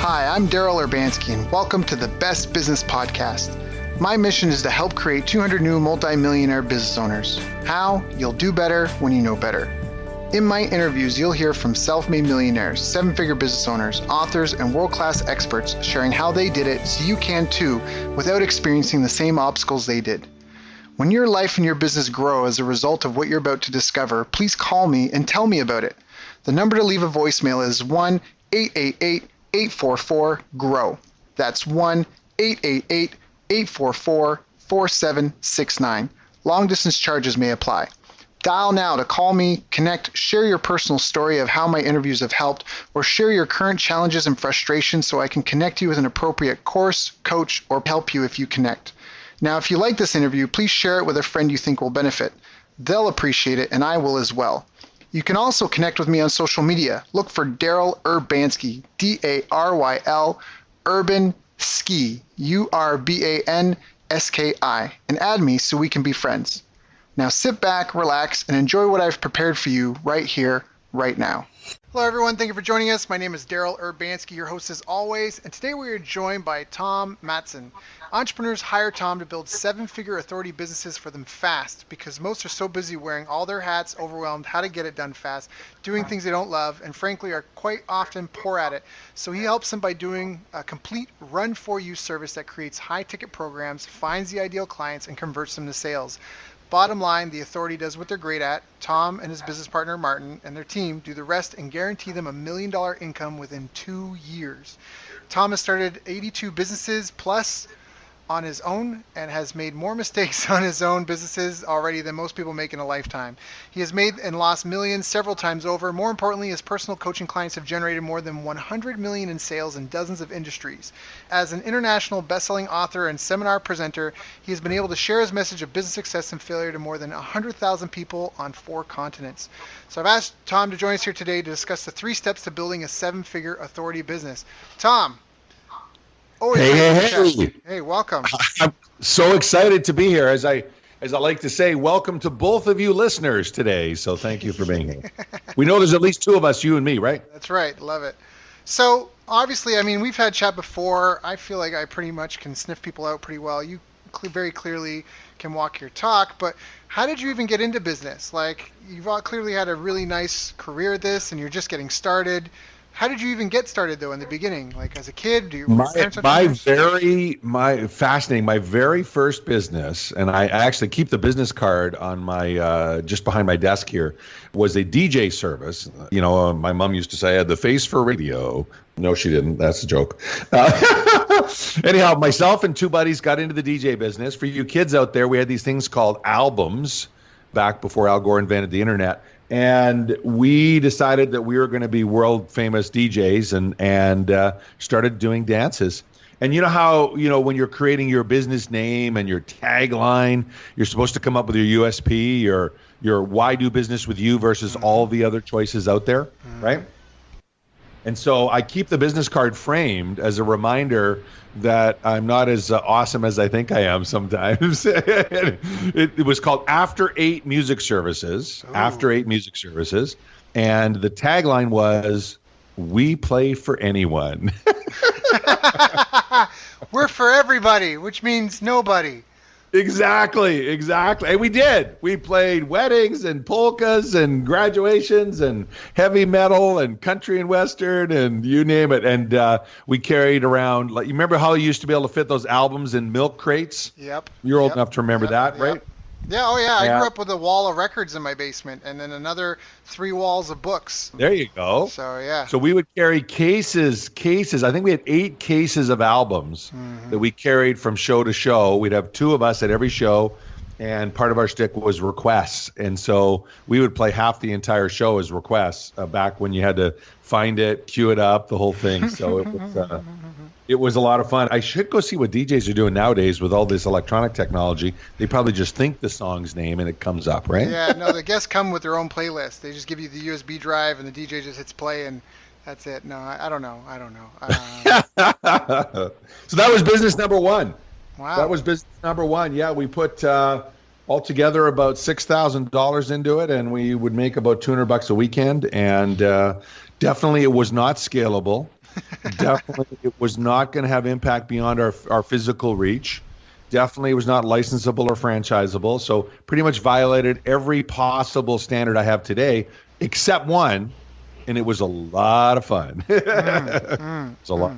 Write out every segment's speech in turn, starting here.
Hi, I'm Daryl Urbanski, and welcome to the Best Business Podcast. My mission is to help create 200 new multi-millionaire business owners. How? You'll do better when you know better. In my interviews, you'll hear from self-made millionaires, seven-figure business owners, authors, and world-class experts sharing how they did it so you can too, without experiencing the same obstacles they did. When your life and your business grow as a result of what you're about to discover, please call me and tell me about it. The number to leave a voicemail is 1-888-844-GROW. That's 1-888-844-4769. Long distance charges may apply. Dial now to call me, connect, share your personal story of how my interviews have helped, or share your current challenges and frustrations so I can connect you with an appropriate course, coach, or help you if you connect. Now, if you like this interview, please share it with a friend you think will benefit. They'll appreciate it, and I will as well. You can also connect with me on social media. Look for Daryl Urbanski, D-A-R-Y-L, Urban Ski, U-R-B-A-N-S-K-I, and add me so we can be friends. Now sit back, relax, and enjoy what I've prepared for you right here, right now. Hello everyone, thank you for joining us. My name is Daryl Urbanski, your host as always, and today we are joined by Tom Matzen. Entrepreneurs hire Tom to build seven-figure authority businesses for them fast because most are so busy wearing all their hats, overwhelmed, how to get it done fast, doing things they don't love, and frankly are quite often poor at it. So he helps them by doing a complete run-for-you service that creates high-ticket programs, finds the ideal clients, and converts them to sales. Bottom line, the authority does what they're great at. Tom and his business partner, Martin, and their team do the rest and guarantee them $1 million income within 2 years. Tom has started 82 businesses plus on his own and has made more mistakes on his own businesses already than most people make in a lifetime. He has made and lost millions several times over. More importantly, his personal coaching clients have generated more than 100 million in sales in dozens of industries. As an international best-selling author and seminar presenter, he has been able to share his message of business success and failure to more than 100,000 people on 4 continents. So I've asked Tom to join us here today to discuss the 3 steps to building a 7-figure authority business. Tom. Hey. Hey, welcome. I'm so excited to be here. As I like to say, welcome to both of you listeners today. So thank you for being here. We know there's at least 2 of us, you and me, right? That's right. Love it. So obviously, I mean, we've had chat before. I feel like I pretty much can sniff people out pretty well. You very clearly can walk your talk, but how did you even get into business? Like, you've all clearly had a really nice career at this and you're just getting started. How did you even get started though in the beginning? Like as a kid, my very first business, and I actually keep the business card on my just behind my desk here, was a DJ service. You know, my mom used to say I had the face for radio. No, she didn't. That's a joke. Anyhow, myself and 2 buddies got into the DJ business. For you kids out there, we had these things called albums back before Al Gore invented the internet. And we decided that we were going to be world famous DJs and started doing dances. And you know how, when you're creating your business name and your tagline, you're supposed to come up with your USP, your why do business with you versus all the other choices out there, right? And so I keep the business card framed as a reminder that I'm not as awesome as I think I am sometimes. It was called After 8 Music Services. Ooh. After 8 Music Services. And the tagline was, "We play for anyone." We're for everybody, which means nobody. Exactly. And we did. We played weddings and polkas and graduations and heavy metal and country and western and you name it. And we carried around, like, you remember how you used to be able to fit those albums in milk crates? Yep. You're old enough to remember that, right? Yeah, oh yeah. I grew up with a wall of records in my basement and then another 3 walls of books. There you go. So yeah. So we would carry cases. I think we had 8 cases of albums that we carried from show to show. We'd have 2 of us at every show, and part of our shtick was requests. And so we would play half the entire show as requests back when you had to find it, queue it up, the whole thing. So it was a lot of fun. I should go see what DJs are doing nowadays with all this electronic technology. They probably just think the song's name and it comes up, right? Yeah, no, the guests come with their own playlist. They just give you the USB drive and the DJ just hits play and that's it. No, I don't know. So that was business number 1. Wow. That was business number 1. Yeah, we put altogether about $6,000 into it, and we would make about $200 a weekend. And definitely it was not scalable. Definitely it was not going to have impact beyond our physical reach. Definitely was not licensable or franchisable. So pretty much violated every possible standard I have today, except one, and it was a lot of fun. It's a lot.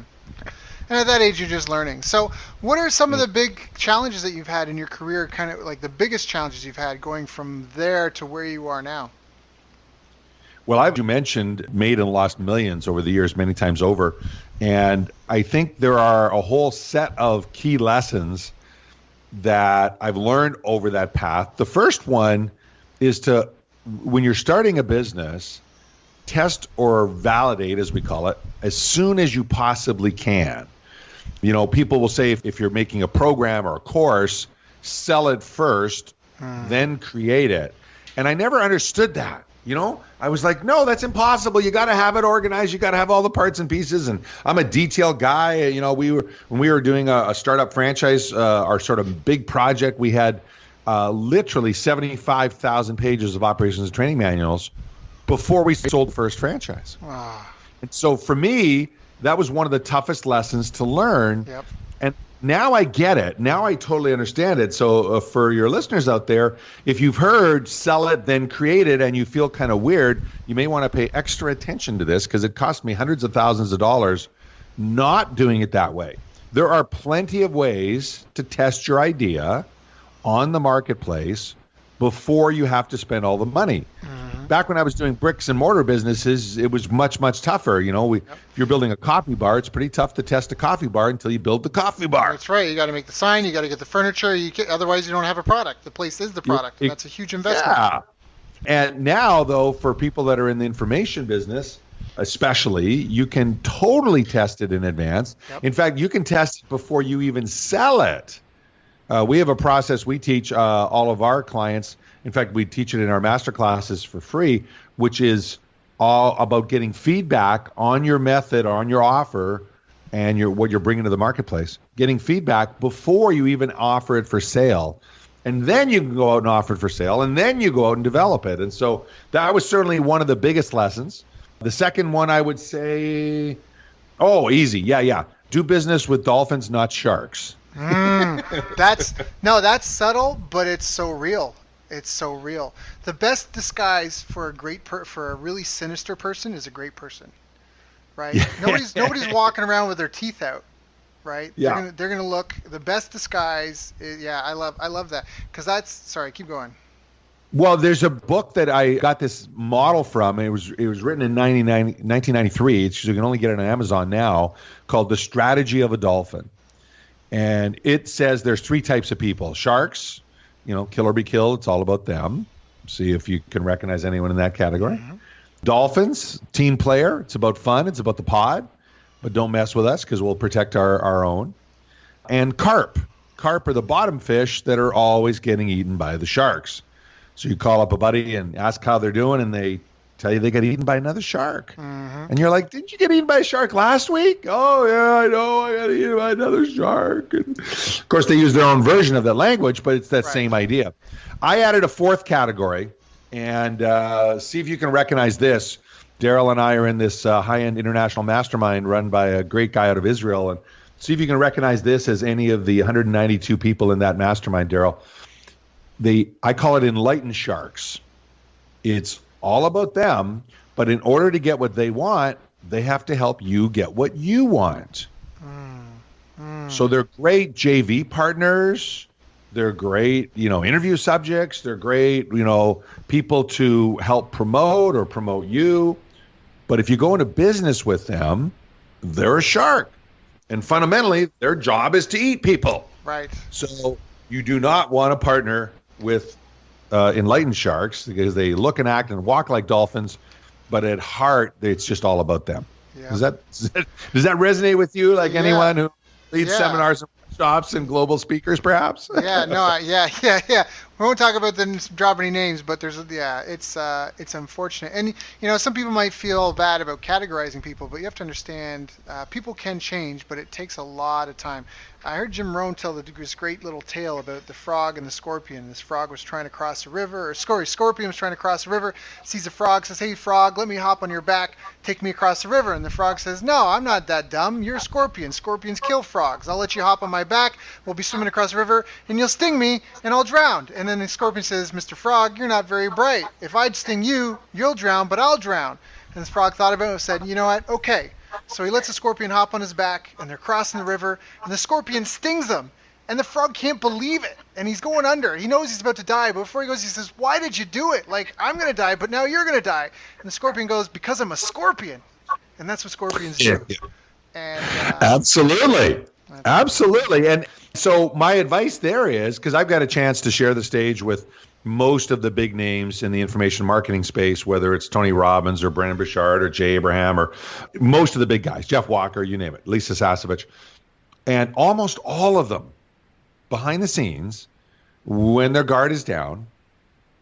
And at that age, you're just learning. So what are some of the big challenges that you've had in your career, kind of like the biggest challenges you've had going from there to where you are now? Well, I've, you mentioned, made and lost millions over the years, many times over. And I think there are a whole set of key lessons that I've learned over that path. The first one is to, when you're starting a business, test or validate, as we call it, as soon as you possibly can. You know, people will say if you're making a program or a course, sell it first, then create it. And I never understood that. You know, I was like, no, that's impossible. You got to have it organized. You got to have all the parts and pieces. And I'm a detail guy. You know, when we were doing a startup franchise, our sort of big project, we had literally 75,000 pages of operations and training manuals before we sold the first franchise. Wow. And so for me, that was one of the toughest lessons to learn. Yep. And now I get it. Now I totally understand it. So for your listeners out there, if you've heard sell it, then create it, and you feel kind of weird, you may want to pay extra attention to this, because it cost me hundreds of thousands of dollars not doing it that way. There are plenty of ways to test your idea on the marketplace before you have to spend all the money. Back when I was doing bricks and mortar businesses, it was much, much tougher. You know, if you're building a coffee bar, it's pretty tough to test a coffee bar until you build the coffee bar. That's right. You got to make the sign. You got to get the furniture. Otherwise, you don't have a product. The place is the product. And that's a huge investment. Yeah. And now, though, for people that are in the information business, especially, you can totally test it in advance. Yep. In fact, you can test it before you even sell it. We have a process we teach all of our clients. In fact, we teach it in our master classes for free, which is all about getting feedback on your method, on your offer, and what you're bringing to the marketplace. Getting feedback before you even offer it for sale. And then you can go out and offer it for sale, and then you go out and develop it. And so that was certainly one of the biggest lessons. The second one, I would say, easy. Yeah. Do business with dolphins, not sharks. That's subtle, but it's so real. It's so real. The best disguise for a really sinister person is a great person, right? Nobody's walking around with their teeth out, right? Yeah. They're gonna look. The best disguise. I love that, because that's. Sorry, keep going. Well, there's a book that I got this model from. It was written in 1993. You can only get it on Amazon now, called The Strategy of a Dolphin. And it says there's three types of people. Sharks, kill or be killed. It's all about them. See if you can recognize anyone in that category. Mm-hmm. Dolphins, team player. It's about fun. It's about the pod. But don't mess with us, because we'll protect our own. And carp. Carp are the bottom fish that are always getting eaten by the sharks. So you call up a buddy and ask how they're doing, and they tell you they got eaten by another shark. Mm-hmm. And you're like, didn't you get eaten by a shark last week? Oh, yeah, I know. I got eaten by another shark. And of course, they use their own version of that language, but it's that same idea. I added a fourth category, and see if you can recognize this. Daryl and I are in this high-end international mastermind run by a great guy out of Israel. And see if you can recognize this as any of the 192 people in that mastermind, Daryl. I call it enlightened sharks. It's all about them, but in order to get what they want, they have to help you get what you want. So they're great JV partners. They're great, interview subjects. They're great, people to help promote you. But if you go into business with them, they're a shark. And fundamentally, their job is to eat people. Right. So you do not want to partner with enlightened sharks, because they look and act and walk like dolphins, but at heart, it's just all about them. Yeah. Does that resonate with you? Like anyone who leads seminars and workshops and global speakers, perhaps? Yeah. We won't talk about the drop any names, but it's unfortunate, and some people might feel bad about categorizing people, but you have to understand, people can change, but it takes a lot of time. I heard Jim Rohn tell this great little tale about the frog and the scorpion. This frog was trying to cross a river, or scorpion was trying to cross a river, sees a frog, says, "Hey frog, let me hop on your back, take me across the river." And the frog says, "No, I'm not that dumb. You're a scorpion. Scorpions kill frogs. I'll let you hop on my back. We'll be swimming across the river, and you'll sting me, and I'll drown." And then the scorpion says, "Mr. Frog, you're not very bright. If I'd sting you, you'll drown, but I'll drown." And the frog thought about it and said, "You know what? Okay." So he lets the scorpion hop on his back, and they're crossing the river, and the scorpion stings him. And the frog can't believe it, and he's going under. He knows he's about to die, but before he goes, he says, "Why did you do it? Like, I'm going to die, but now you're going to die." And the scorpion goes, "Because I'm a scorpion." And that's what scorpions do. Yeah. And Absolutely. Absolutely. And so my advice there is, because I've got a chance to share the stage with most of the big names in the information marketing space, whether it's Tony Robbins or Brandon Bouchard or Jay Abraham or most of the big guys, Jeff Walker, you name it, Lisa Sasevich. And almost all of them behind the scenes, when their guard is down,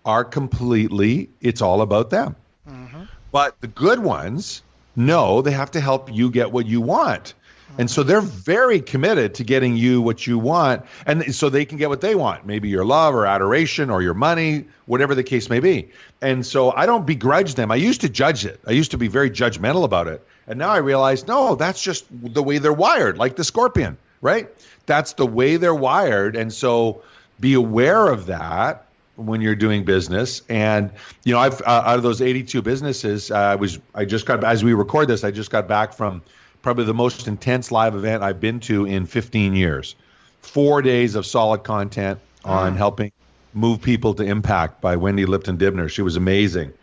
are completely, it's all about them. Mm-hmm. But the good ones know they have to help you get what you want. And so they're very committed to getting you what you want, and so they can get what they want, maybe your love or adoration or your money, whatever the case may be. And so I don't begrudge them. I used to judge it. I used to be very judgmental about it. And now I realize, no, that's just the way they're wired, like the scorpion, right? That's the way they're wired. And so be aware of that when you're doing business. And, I've out of those 82 businesses, as we record this, I just got back from probably the most intense live event I've been to in 15 years. 4 days of solid content on helping move people to impact by Wendy Lipton Dibner. She was amazing,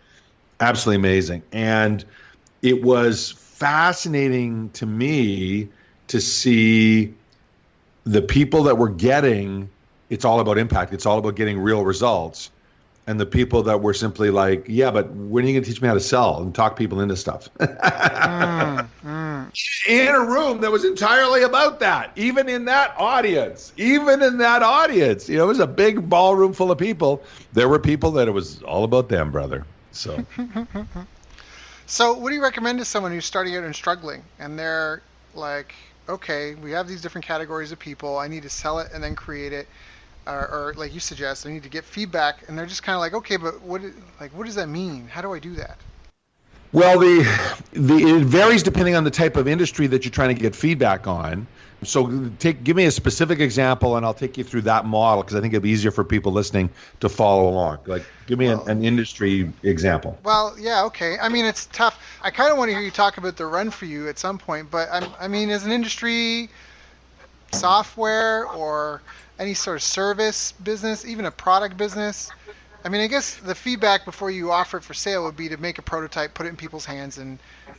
absolutely amazing. And it was fascinating to me to see the people that were getting, it's all about impact, it's all about getting real results. And the people that were simply like, yeah, but when are you going to teach me how to sell and talk people into stuff? In a room that was entirely about that, even in that audience, it was a big ballroom full of people. There were people that it was all about them, brother. So, So what do you recommend to someone who's starting out and struggling, and they're like, okay, we have these different categories of people. I need to sell it and then create it. Or like you suggest, I need to get feedback, and they're just kind of like, okay, but what does that mean? How do I do that? Well, it varies depending on the type of industry that you're trying to get feedback on. So give me a specific example, and I'll take you through that model, because I think it'd be easier for people listening to follow along. Like, give me an industry example. Well, yeah, okay. I mean, it's tough. I kind of want to hear you talk about the run for you at some point, but I mean, as an industry, software or any sort of service business, even a product business, I mean, I guess the feedback before you offer it for sale would be to make a prototype, put it in people's hands, and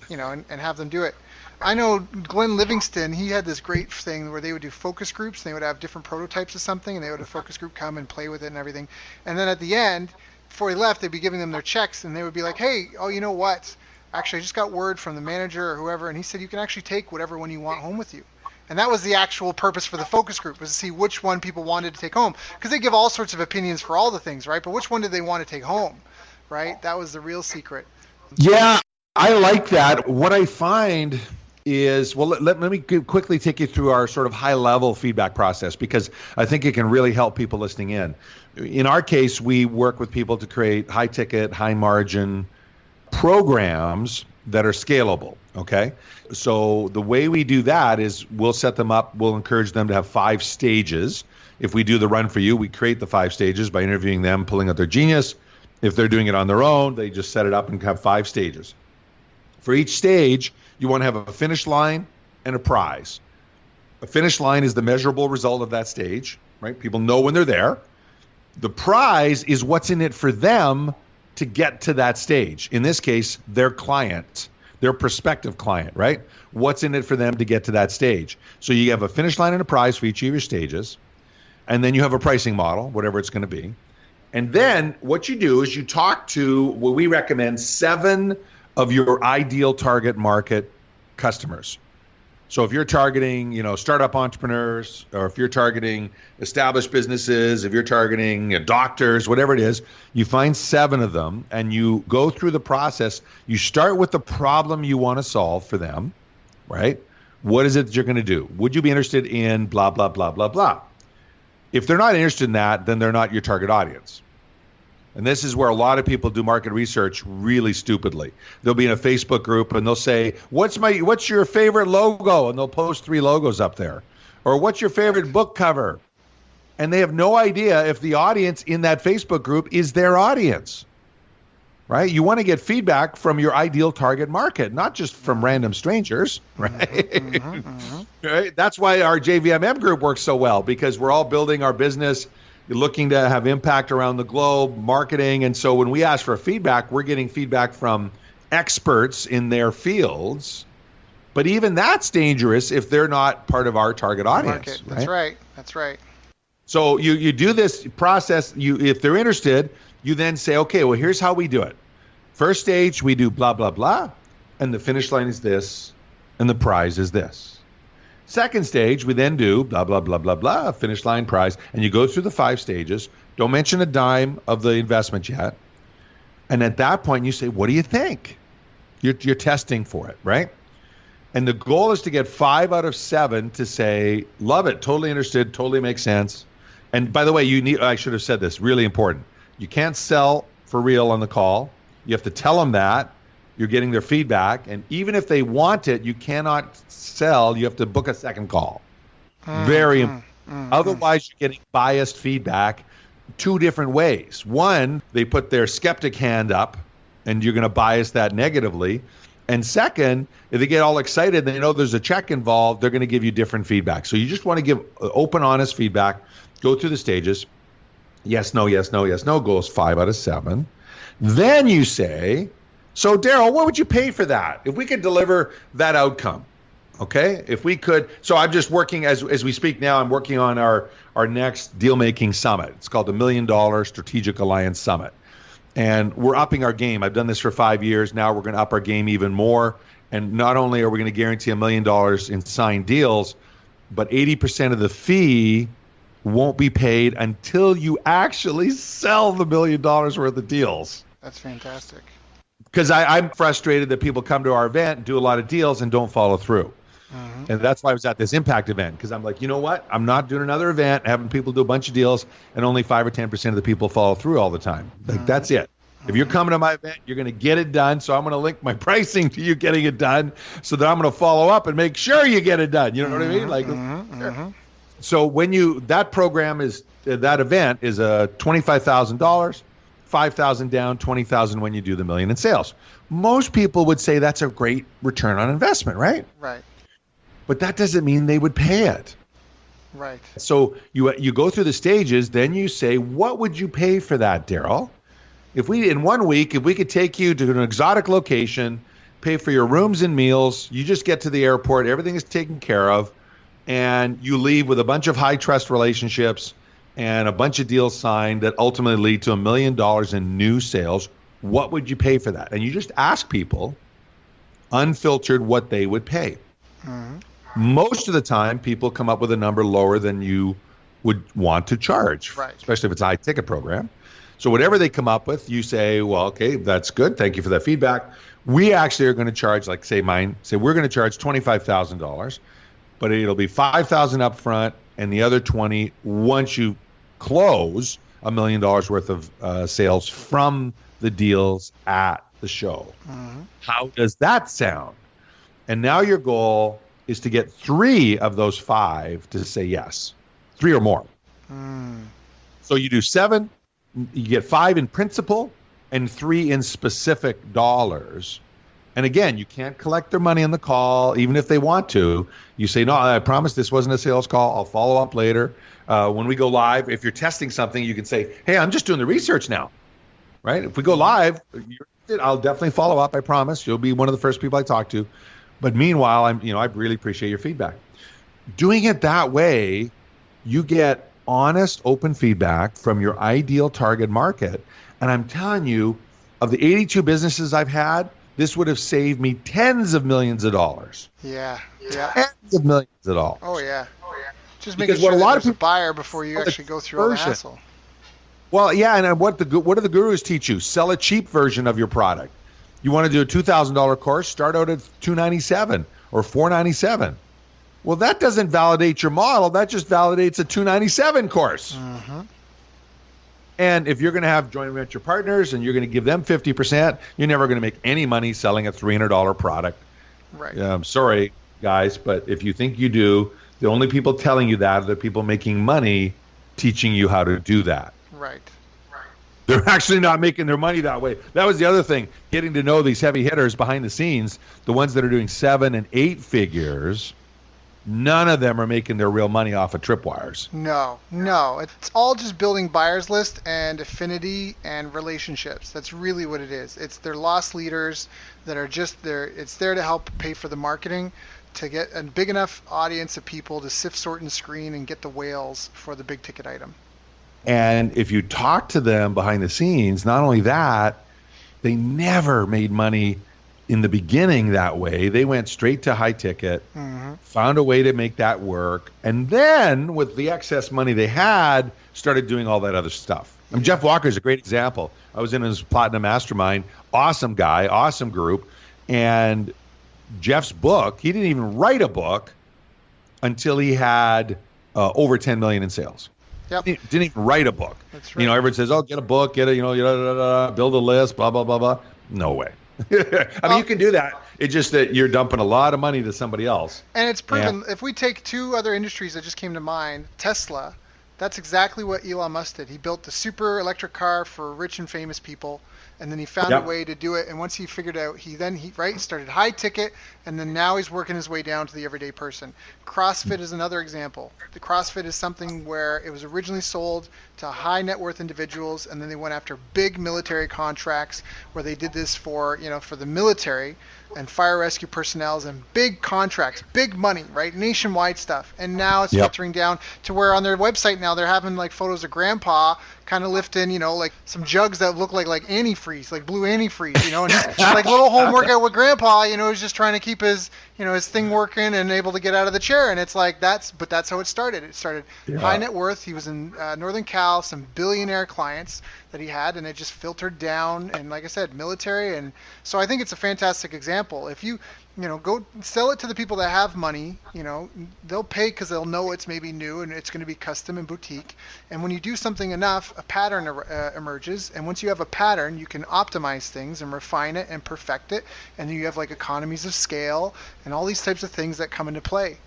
and have them do it. I know Glenn Livingston, he had this great thing where they would do focus groups, and they would have different prototypes of something, and they would have a focus group come and play with it and everything. And then at the end, before he left, they'd be giving them their checks, and they would be like, "Hey, oh, you know what? Actually, I just got word from the manager or whoever, and he said you can actually take whatever one you want home with you." And that was the actual purpose for the focus group, was to see which one people wanted to take home. Because they give all sorts of opinions for all the things, right? But which one did they want to take home, right? That was the real secret. Yeah, I like that. What I find is, well, let me quickly take you through our sort of high-level feedback process, because I think it can really help people listening in. In our case, we work with people to create high-ticket, high-margin programs that are scalable, okay? So the way we do that is we'll set them up, we'll encourage them to have 5 stages. If we do the run for you, we create the 5 stages by interviewing them, pulling out their genius. If they're doing it on their own, they just set it up and have 5 stages. For each stage, you want to have a finish line and a prize. A finish line is the measurable result of that stage, right? People know when they're there. The prize is what's in it for them to get to that stage. In this case, their client, their prospective client, right? What's in it for them to get to that stage? So you have a finish line and a prize for each of your stages. And then you have a pricing model, whatever it's going to be. And then what you do is you talk to what we recommend 7 of your ideal target market customers. So if you're targeting, startup entrepreneurs, or if you're targeting established businesses, if you're targeting doctors, whatever it is, you find 7 of them and you go through the process. You start with the problem you want to solve for them, right? What is it that you're going to do? Would you be interested in blah, blah, blah, blah, blah? If they're not interested in that, then they're not your target audience. And this is where a lot of people do market research really stupidly. They'll be in a Facebook group and they'll say, what's your favorite logo? And they'll post 3 logos up there. Or what's your favorite book cover? And they have no idea if the audience in that Facebook group is their audience, right? You want to get feedback from your ideal target market, not just from random strangers, right? Right? That's why our JVMM group works so well, because we're all building our business, looking to have impact around the globe, marketing. And so when we ask for feedback, we're getting feedback from experts in their fields. But even that's dangerous if they're not part of our target audience. Right? That's right. So you do this process. If they're interested, you then say, okay, well, here's how we do it. First stage, we do blah, blah, blah. And the finish line is this. And the prize is this. Second stage, we then do blah, blah, blah, blah, blah, finish line, prize. And you go through the 5 stages. Don't mention a dime of the investment yet. And at that point, you say, what do you think? You're testing for it, right? And the goal is to get 5 out of 7 to say, love it, totally interested, totally makes sense. And by the way, I should have said this, really important. You can't sell for real on the call. You have to tell them that. You're getting their feedback. And even if they want it, you cannot sell. You have to book a second call. Very important. Otherwise, you're getting biased feedback 2 different ways. One, they put their skeptic hand up, and you're going to bias that negatively. And second, if they get all excited, they know there's a check involved, they're going to give you different feedback. So you just want to give open, honest feedback, go through the stages. Yes, no, yes, no, yes, no, goes 5 out of 7. Then you say, so Daryl, what would you pay for that? If we could deliver that outcome, okay? If we could, so I'm just working, as we speak now, I'm working on our next deal-making summit. It's called the $1 Million Strategic Alliance Summit. And we're upping our game. I've done this for 5 years. Now we're going to up our game even more. And not only are we going to guarantee $1 million in signed deals, but 80% of the fee won't be paid until you actually sell the $1 million worth of deals. That's fantastic. Because I'm frustrated that people come to our event, do a lot of deals, and don't follow through. And that's why I was at this impact event, because I'm like, you know what? I'm not doing another event, having people do a bunch of deals, and only 5 or 10% of the people follow through all the time. Like, that's it. If you're coming to my event, you're going to get it done. So I'm going to link my pricing to you getting it done, so that I'm going to follow up and make sure you get it done. You know what I mean? Like, so when that program is, that event is a $25,000, $5,000 down, $20,000 when you do the $1 million in sales. Most people would say that's a great return on investment, right? Right. But that doesn't mean they would pay it. Right. So you go through the stages, then you say, what would you pay for that, Daryl? If we, in 1 week, if we could take you to an exotic location, pay for your rooms and meals, you just get to the airport, everything is taken care of, and you leave with a bunch of high trust relationships and a bunch of deals signed that ultimately lead to $1 million in new sales, what would you pay for that? And you just ask people, unfiltered, what they would pay. Most of the time, people come up with a number lower than you would want to charge, right, especially if it's a high ticket program. So whatever they come up with, you say, well, okay, that's good. Thank you for that feedback. We actually are going to charge, like say we're going to charge $25,000, but it'll be $5,000 up front and the other 20 once you close $1 million worth of sales from the deals at the show. How does that sound? And now your goal is to get 3 of those 5 to say yes, 3 or more. So you do 7, you get 5 in principal and 3 in specific dollars. And again, you can't collect their money on the call, even if they want to. You say, no, I promise this wasn't a sales call. I'll follow up later. When we go live, if you're testing something, you can say, hey, I'm just doing the research now, right? If we go live, I'll definitely follow up. I promise. You'll be one of the first people I talk to. But meanwhile, I really appreciate your feedback. Doing it that way, you get honest, open feedback from your ideal target market. And I'm telling you, of the 82 businesses I've had, this would have saved me tens of millions of dollars. Yeah. Yeah. Tens of millions of dollars. Oh yeah. Just Because making what sure a that lot of there's a people buyer before you actually go through all the hassle. Well, yeah, and what do the gurus teach you? Sell a cheap version of your product. You want to do a $2,000 course, start out at $297 or $497. Well, that doesn't validate your model. That just validates a $297 course. Mm-hmm. And if you're going to have joint venture partners and you're going to give them 50%, you're never going to make any money selling a $300 product. Right. I'm sorry, guys, but if you think you do, the only people telling you that are the people making money teaching you how to do that. Right. They're actually not making their money that way. That was the other thing, getting to know these heavy hitters behind the scenes, the ones that are doing 7 and 8 figures. None of them are making their real money off of tripwires. No. It's all just building buyers list and affinity and relationships. That's really what it is. It's their lost leaders that are just there. It's there to help pay for the marketing, to get a big enough audience of people to sift, sort, and screen and get the whales for the big ticket item. And if you talk to them behind the scenes, not only that, they never made money in the beginning that way. They went straight to high ticket, found a way to make that work, and then with the excess money they had, started doing all that other stuff. I mean, Jeff Walker is a great example. I was in his Platinum Mastermind. Awesome guy, awesome group. And Jeff's book, he didn't even write a book until he had over 10 million in sales. Yep. He didn't even write a book. That's right. You know, everyone says, "Oh, get a book, get a, build a list, blah blah blah blah." No way. I mean, you can do that. It's just that you're dumping a lot of money to somebody else. And it's proven. If we take two other industries that just came to mind, Tesla, that's exactly what Elon Musk did. He built the super electric car for rich and famous people, and then he found a way to do it. And once he figured out, he started high ticket, and then now he's working his way down to the everyday person. CrossFit is another example. The CrossFit is something where it was originally sold to high net worth individuals, and then they went after big military contracts where they did this for the military and fire rescue personnel and big contracts, big money, right? Nationwide stuff. And now it's filtering down to where on their website now they're having like photos of grandpa kind of lifting, like some jugs that look like antifreeze, like blue antifreeze, and he's like little home workout with grandpa, he's just trying to keep his, his thing working and able to get out of the chair. And it's like, that's how it started. It started high net worth. He was in Northern Cal, some billionaire clients that he had, and it just filtered down. And like I said, military. And so I think it's a fantastic example. If you, go sell it to the people that have money, they'll pay because they'll know it's maybe new and it's going to be custom and boutique. And when you do something enough, a pattern emerges. And once you have a pattern, you can optimize things and refine it and perfect it. And then you have like economies of scale and all these types of things that come into play.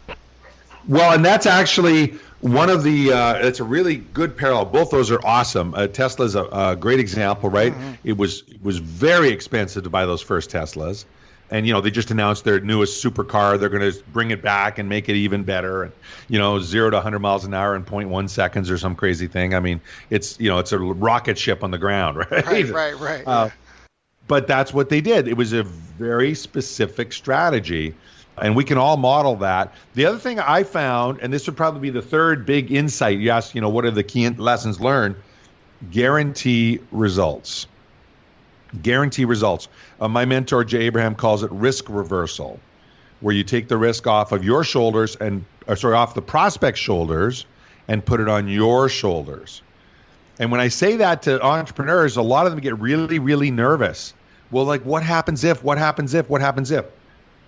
Well, and that's actually one of the, it's a really good parallel. Both those are awesome. Tesla's a great example, right? Mm-hmm. It was very expensive to buy those first Teslas. And, they just announced their newest supercar. They're going to bring it back and make it even better. And, 0 to 100 miles an hour in 0.1 seconds or some crazy thing. I mean, it's a rocket ship on the ground, right? Right. But that's what they did. It was a very specific strategy. And we can all model that. The other thing I found, and this would probably be the third big insight, you asked, what are the key lessons learned? Guarantee results. Guarantee results. My mentor, Jay Abraham, calls it risk reversal, where you take the risk off of your shoulders off the prospect's shoulders and put it on your shoulders. And when I say that to entrepreneurs, a lot of them get really, really nervous. Well, like, what happens if?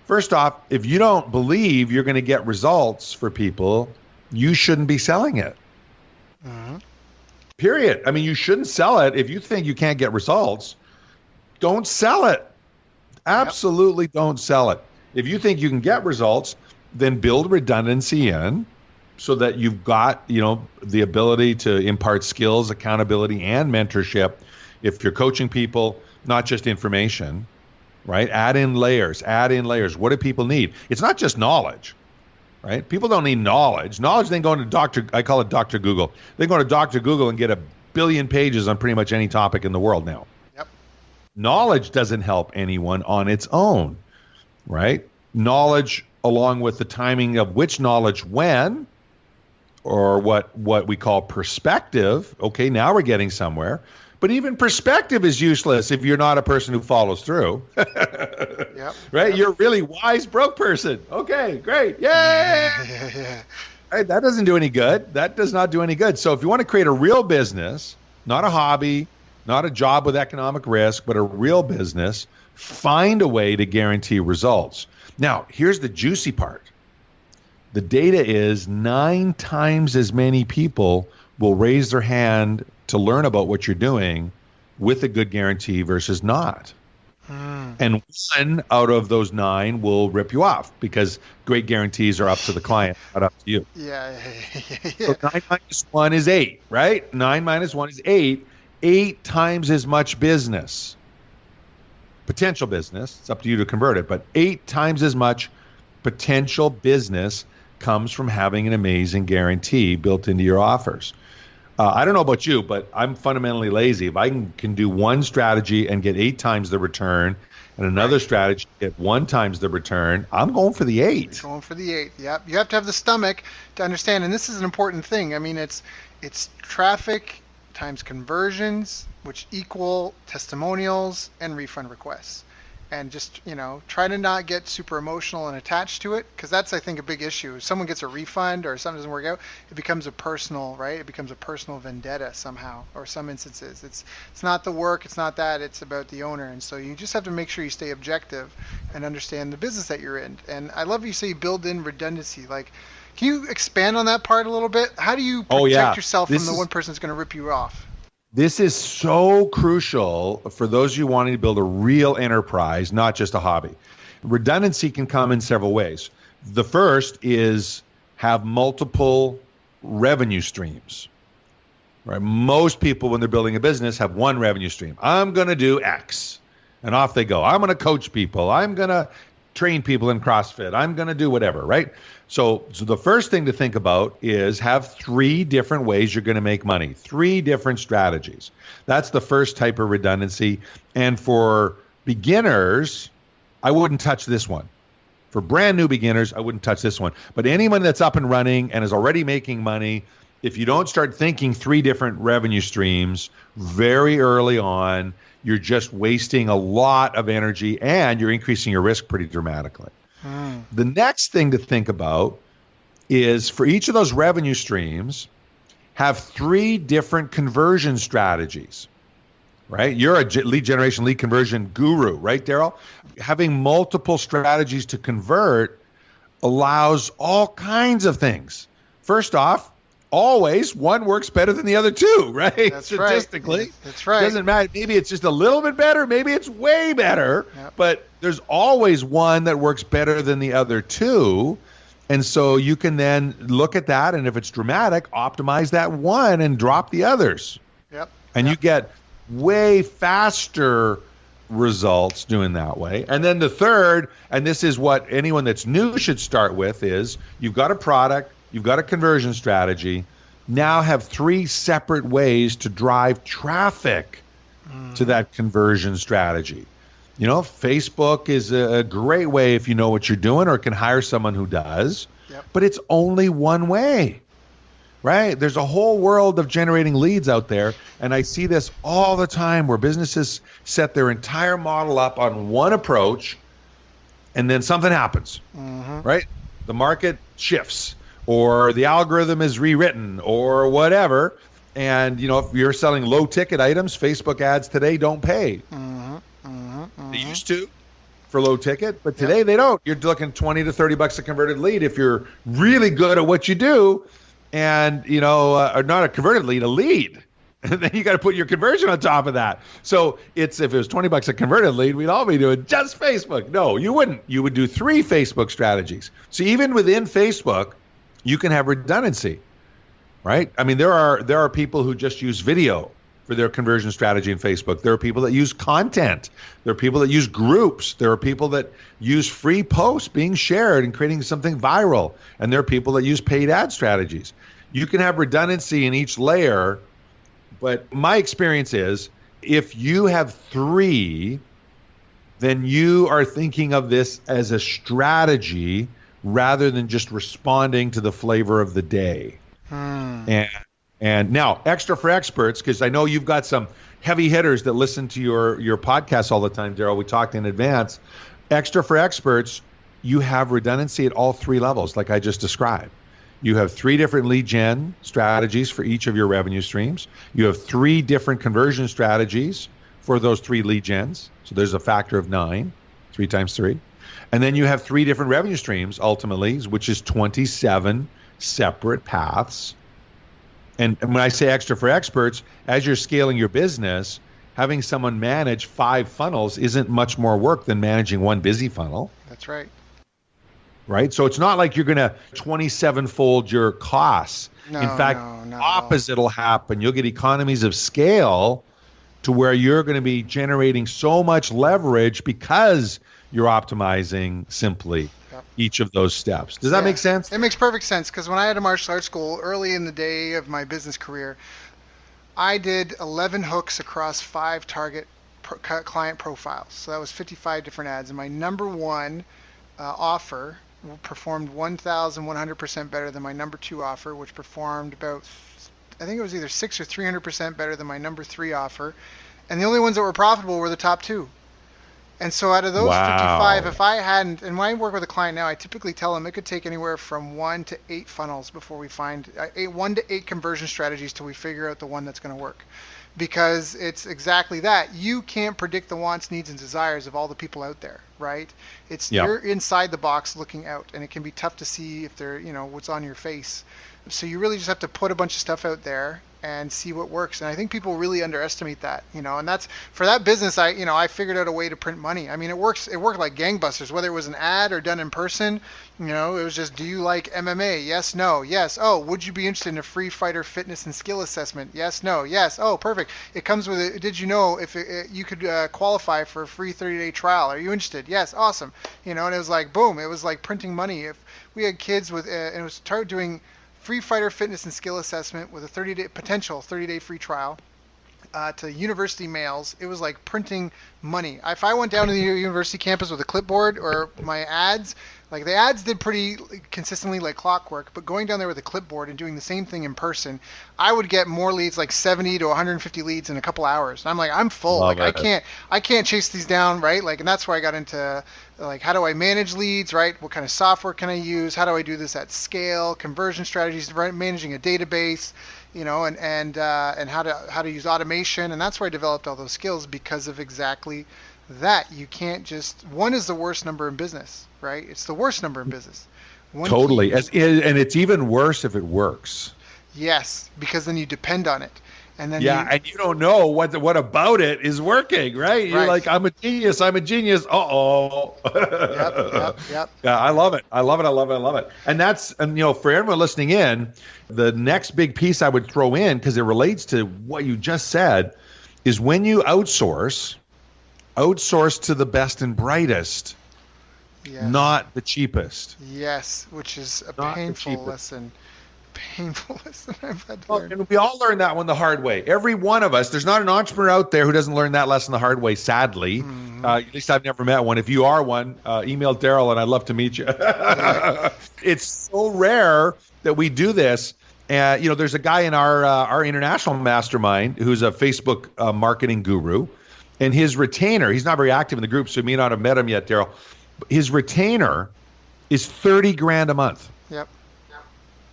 First off, if you don't believe you're going to get results for people, you shouldn't be selling it. Mm-hmm. Period. I mean, you shouldn't sell it if you think you can't get results. Don't sell it. Absolutely don't sell it. If you think you can get results, then build redundancy in so that you've got, the ability to impart skills, accountability, and mentorship. If you're coaching people, not just information, right? Add in layers. What do people need? It's not just knowledge, right? People don't need knowledge. Knowledge, they go into I call it Dr. Google. They go to Dr. Google and get 1 billion pages on pretty much any topic in the world now. Knowledge doesn't help anyone on its own, right? Knowledge, along with the timing of which knowledge when, or what we call perspective. Okay, now we're getting somewhere. But even perspective is useless if you're not a person who follows through. Yep. Right? Yep. You're a really wise broke person. Okay, great. Yay! Yeah. Right? That doesn't do any good. That does not do any good. So if you want to create a real business, not a hobby, not a job with economic risk, but a real business, find a way to guarantee results. Now, here's the juicy part. The data is 9 times as many people will raise their hand to learn about what you're doing with a good guarantee versus not. And 1 out of those 9 will rip you off because great guarantees are up to the client, not up to you. Yeah. So 9 minus 1 is 8, right? 9 minus 1 is 8. 8 times as much business. Potential business. It's up to you to convert it, but 8 times as much potential business comes from having an amazing guarantee built into your offers. I don't know about you, but I'm fundamentally lazy. If I can do one strategy and get 8 times the return and another strategy get 1 times the return, I'm going for the 8. You're going for the 8. Yep. You have to have the stomach to understand, and this is an important thing. I mean, it's traffic times conversions, which equal testimonials and refund requests. And just, try to not get super emotional and attached to it, because that's, I think, a big issue. If someone gets a refund or something doesn't work out, it becomes a personal, right? It becomes a personal vendetta somehow, or some instances. It's not the work, it's not that, it's about the owner. And so you just have to make sure you stay objective and understand the business that you're in. And I love you say build in redundancy. Like, can you expand on that part a little bit? How do you protect yourself from the one person that's going to rip you off? This is so crucial for those of you wanting to build a real enterprise, not just a hobby. Redundancy can come in several ways. The first is have multiple revenue streams. Right? Most people, when they're building a business, have one revenue stream. I'm going to do X, and off they go. I'm going to coach people. I'm going to train people in CrossFit. I'm going to do whatever, right? So the first thing to think about is have 3 different ways you're going to make money, 3 different strategies. That's the first type of redundancy. And for beginners, I wouldn't touch this one. For brand new beginners, I wouldn't touch this one. But anyone that's up and running and is already making money, if you don't start thinking 3 different revenue streams very early on, you're just wasting a lot of energy and you're increasing your risk pretty dramatically. The next thing to think about is for each of those revenue streams, have 3 different conversion strategies, right? You're a lead generation, lead conversion guru, right, Daryl? Having multiple strategies to convert allows all kinds of things. First off, always one works better than the other 2, right? That's statistically. Right. That's right. It doesn't matter. Maybe it's just a little bit better. Maybe it's way better. Yep. But there's always one that works better than the other 2. And so you can then look at that. And if it's dramatic, optimize that one and drop the others. Yep. And you get way faster results doing that way. And then the third, and this is what anyone that's new should start with, is you've got a product, you've got a conversion strategy, now have 3 separate ways to drive traffic to that conversion strategy. Facebook is a great way if you know what you're doing or can hire someone who does, but it's only one way, right? There's a whole world of generating leads out there, and I see this all the time where businesses set their entire model up on one approach, and then something happens, right? The market shifts, or the algorithm is rewritten or whatever. And, if you're selling low ticket items, Facebook ads today don't pay. They used to for low ticket, but today they don't. You're looking $20 to $30 a converted lead if you're really good at what you do, and, or not a converted lead, a lead. And then you got to put your conversion on top of that. So if it was $20 a converted lead, we'd all be doing just Facebook. No, you wouldn't. You would do 3 Facebook strategies. So even within Facebook, you can have redundancy, right? I mean, there are people who just use video for their conversion strategy in Facebook. There are people that use content. There are people that use groups. There are people that use free posts being shared and creating something viral. And there are people that use paid ad strategies. You can have redundancy in each layer, but my experience is if you have 3, then you are thinking of this as a strategy rather than just responding to the flavor of the day. And now, extra for experts, because I know you've got some heavy hitters that listen to your podcast all the time, Daryl. We talked in advance. Extra for experts, you have redundancy at all three levels, like I just described. You have 3 different lead gen strategies for each of your revenue streams. You have 3 different conversion strategies for those 3 lead gens. So there's a factor of 9, 3 times 3. And then you have 3 different revenue streams, ultimately, which is 27 separate paths. And when I say extra for experts, as you're scaling your business, having someone manage 5 funnels isn't much more work than managing 1 busy funnel. That's right. Right? So it's not like you're going to 27-fold your costs. No, In fact, no, opposite will happen. You'll get economies of scale to where you're going to be generating so much leverage because you're optimizing simply each of those steps. Does that make sense? It makes perfect sense, because when I had a martial arts school early in the day of my business career, I did 11 hooks across 5 target client profiles. So that was 55 different ads. And my number 1 offer performed 1,100% better than my number 2 offer, which performed about, I think it was either 6 or 300% better than my number 3 offer. And the only ones that were profitable were the top 2. And so out of those 55, if I hadn't, and when I work with a client now, I typically tell them it could take anywhere from 1 to 8 funnels before we find 1 to 8 conversion strategies till we figure out the one that's going to work. Because it's exactly that. You can't predict the wants, needs, and desires of all the people out there, right? You're inside the box looking out, and it can be tough to see if they're, what's on your face. So you really just have to put a bunch of stuff out there and see what works. And I think people really underestimate that, and that's for that business. I figured out a way to print money. I mean, it worked like gangbusters, whether it was an ad or done in person. It was just, do you like MMA? Yes, no, yes. Oh, would you be interested in a free fighter fitness and skill assessment? Yes, no, yes. Oh, perfect. It comes with it. Did you know if you could qualify for a free 30-day trial? Are you interested? Yes, awesome. And it was like, boom, it was like printing money. If we had kids with, and it was started doing free fighter fitness and skill assessment with a potential 30-day free trial to university males, it was like printing money. If I went down to the university campus with a clipboard or my ads, like the ads did pretty consistently like clockwork, but going down there with a clipboard and doing the same thing in person, I would get more leads, like 70 to 150 leads in a couple hours. And I'm like, I'm full. I can't chase these down, right? Like, and that's where I got into like, how do I manage leads, right? What kind of software can I use? How do I do this at scale? Conversion strategies, right? Managing a database, and how to use automation. And that's where I developed all those skills, because of exactly that. You can't just, 1 is the worst number in business, right? It's the worst number in business. Totally. And it's even worse if it works. Yes, because then you depend on it. And then and you don't know what about it is working, right? You're like, I'm a genius. Uh-oh. Yep. Yeah, I love it. And that's, for everyone listening in, the next big piece I would throw in, because it relates to what you just said, is when you outsource to the best and brightest, not the cheapest. Yes, which is a painful lesson. I've had to learn. And we all learn that one the hard way. Every one of us. There's not an entrepreneur out there who doesn't learn that lesson the hard way, sadly. Mm-hmm. At least I've never met one. If you are one, email Daryl and I'd love to meet you. It's so rare that we do this. There's a guy in our international mastermind who's a Facebook marketing guru, and his retainer, he's not very active in the group, so you may not have met him yet, Daryl. His retainer is $30,000 a month. Yep.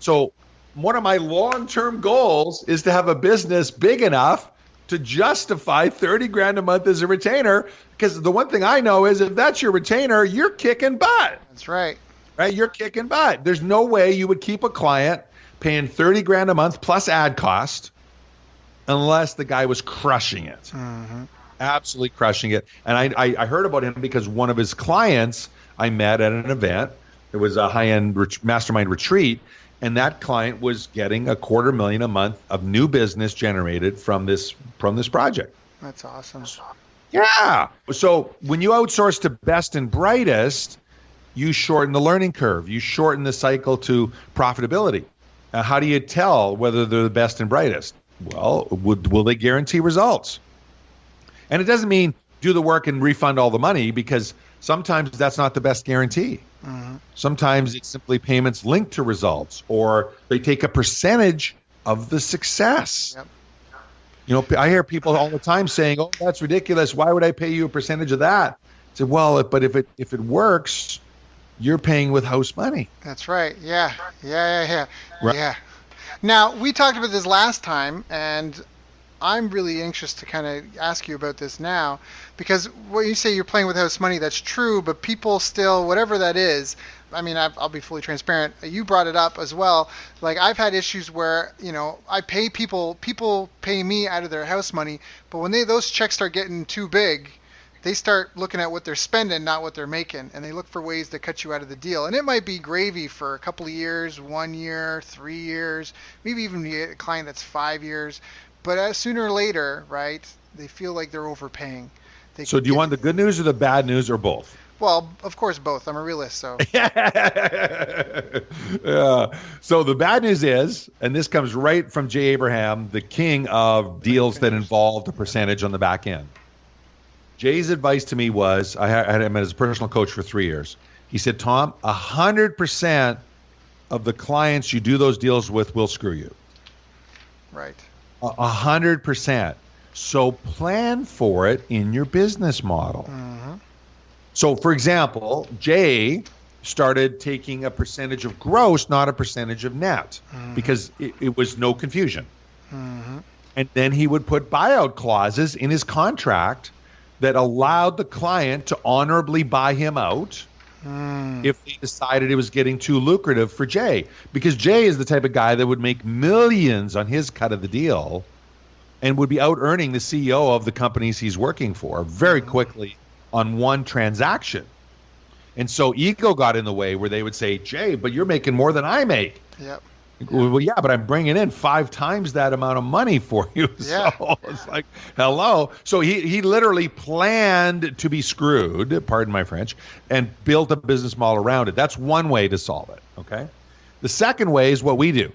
So one of my long-term goals is to have a business big enough to justify $30,000 a month as a retainer, because the one thing I know is if that's your retainer, you're kicking butt. That's right. Right? You're kicking butt. There's no way you would keep a client paying $30,000 a month plus ad cost unless the guy was crushing it. Mm-hmm. Absolutely crushing it. And I heard about him because one of his clients I met at an event. It was a high-end mastermind retreat. And that client was getting $250,000 a month of new business generated from this project. That's awesome. Yeah. So when you outsource to best and brightest, you shorten the learning curve. You shorten the cycle to profitability. How do you tell whether they're the best and brightest? Well, will they guarantee results? And it doesn't mean do the work and refund all the money, because sometimes that's not the best guarantee. Mm-hmm. Sometimes it's simply payments linked to results, or they take a percentage of the success. Yep. You know, I hear people all the time saying, "Oh, that's ridiculous. Why would I pay you a percentage of that?" I said, "Well, but if it works, you're paying with house money." That's right. Yeah. Right. Yeah. Now, we talked about this last time, and I'm really anxious to kind of ask you about this now, because what you say you're playing with house money, that's true, but people still, whatever that is, I mean, I'll be fully transparent. You brought it up as well. Like, I've had issues where, I pay people pay me out of their house money, but when those checks start getting too big, they start looking at what they're spending, not what they're making, and they look for ways to cut you out of the deal. And it might be gravy for a couple of years, 1 year, 3 years, maybe even a client that's 5 years. But sooner or later, right, they feel like they're overpaying. So do you want the good news or the bad news or both? Well, of course, both. I'm a realist, so. Yeah. So the bad news is, and this comes right from Jay Abraham, the king of deals that involved a percentage on the back end. Jay's advice to me was, I had him as a personal coach for 3 years. He said, Tom, 100% of the clients you do those deals with will screw you. Right. 100%. So plan for it in your business model. Mm-hmm. So, for example, Jay started taking a percentage of gross, not a percentage of net, because it was no confusion. Mm-hmm. And then he would put buyout clauses in his contract that allowed the client to honorably buy him out if they decided it was getting too lucrative for Jay. Because Jay is the type of guy that would make millions on his cut of the deal and would be out earning the CEO of the companies he's working for very quickly on one transaction. And so ego got in the way where they would say, Jay, but you're making more than I make. Yep. Well, yeah, but I'm bringing in 5 times that amount of money for you. Yeah. So it's like, hello. So he literally planned to be screwed, pardon my French, and built a business model around it. That's one way to solve it, okay? The second way is what we do,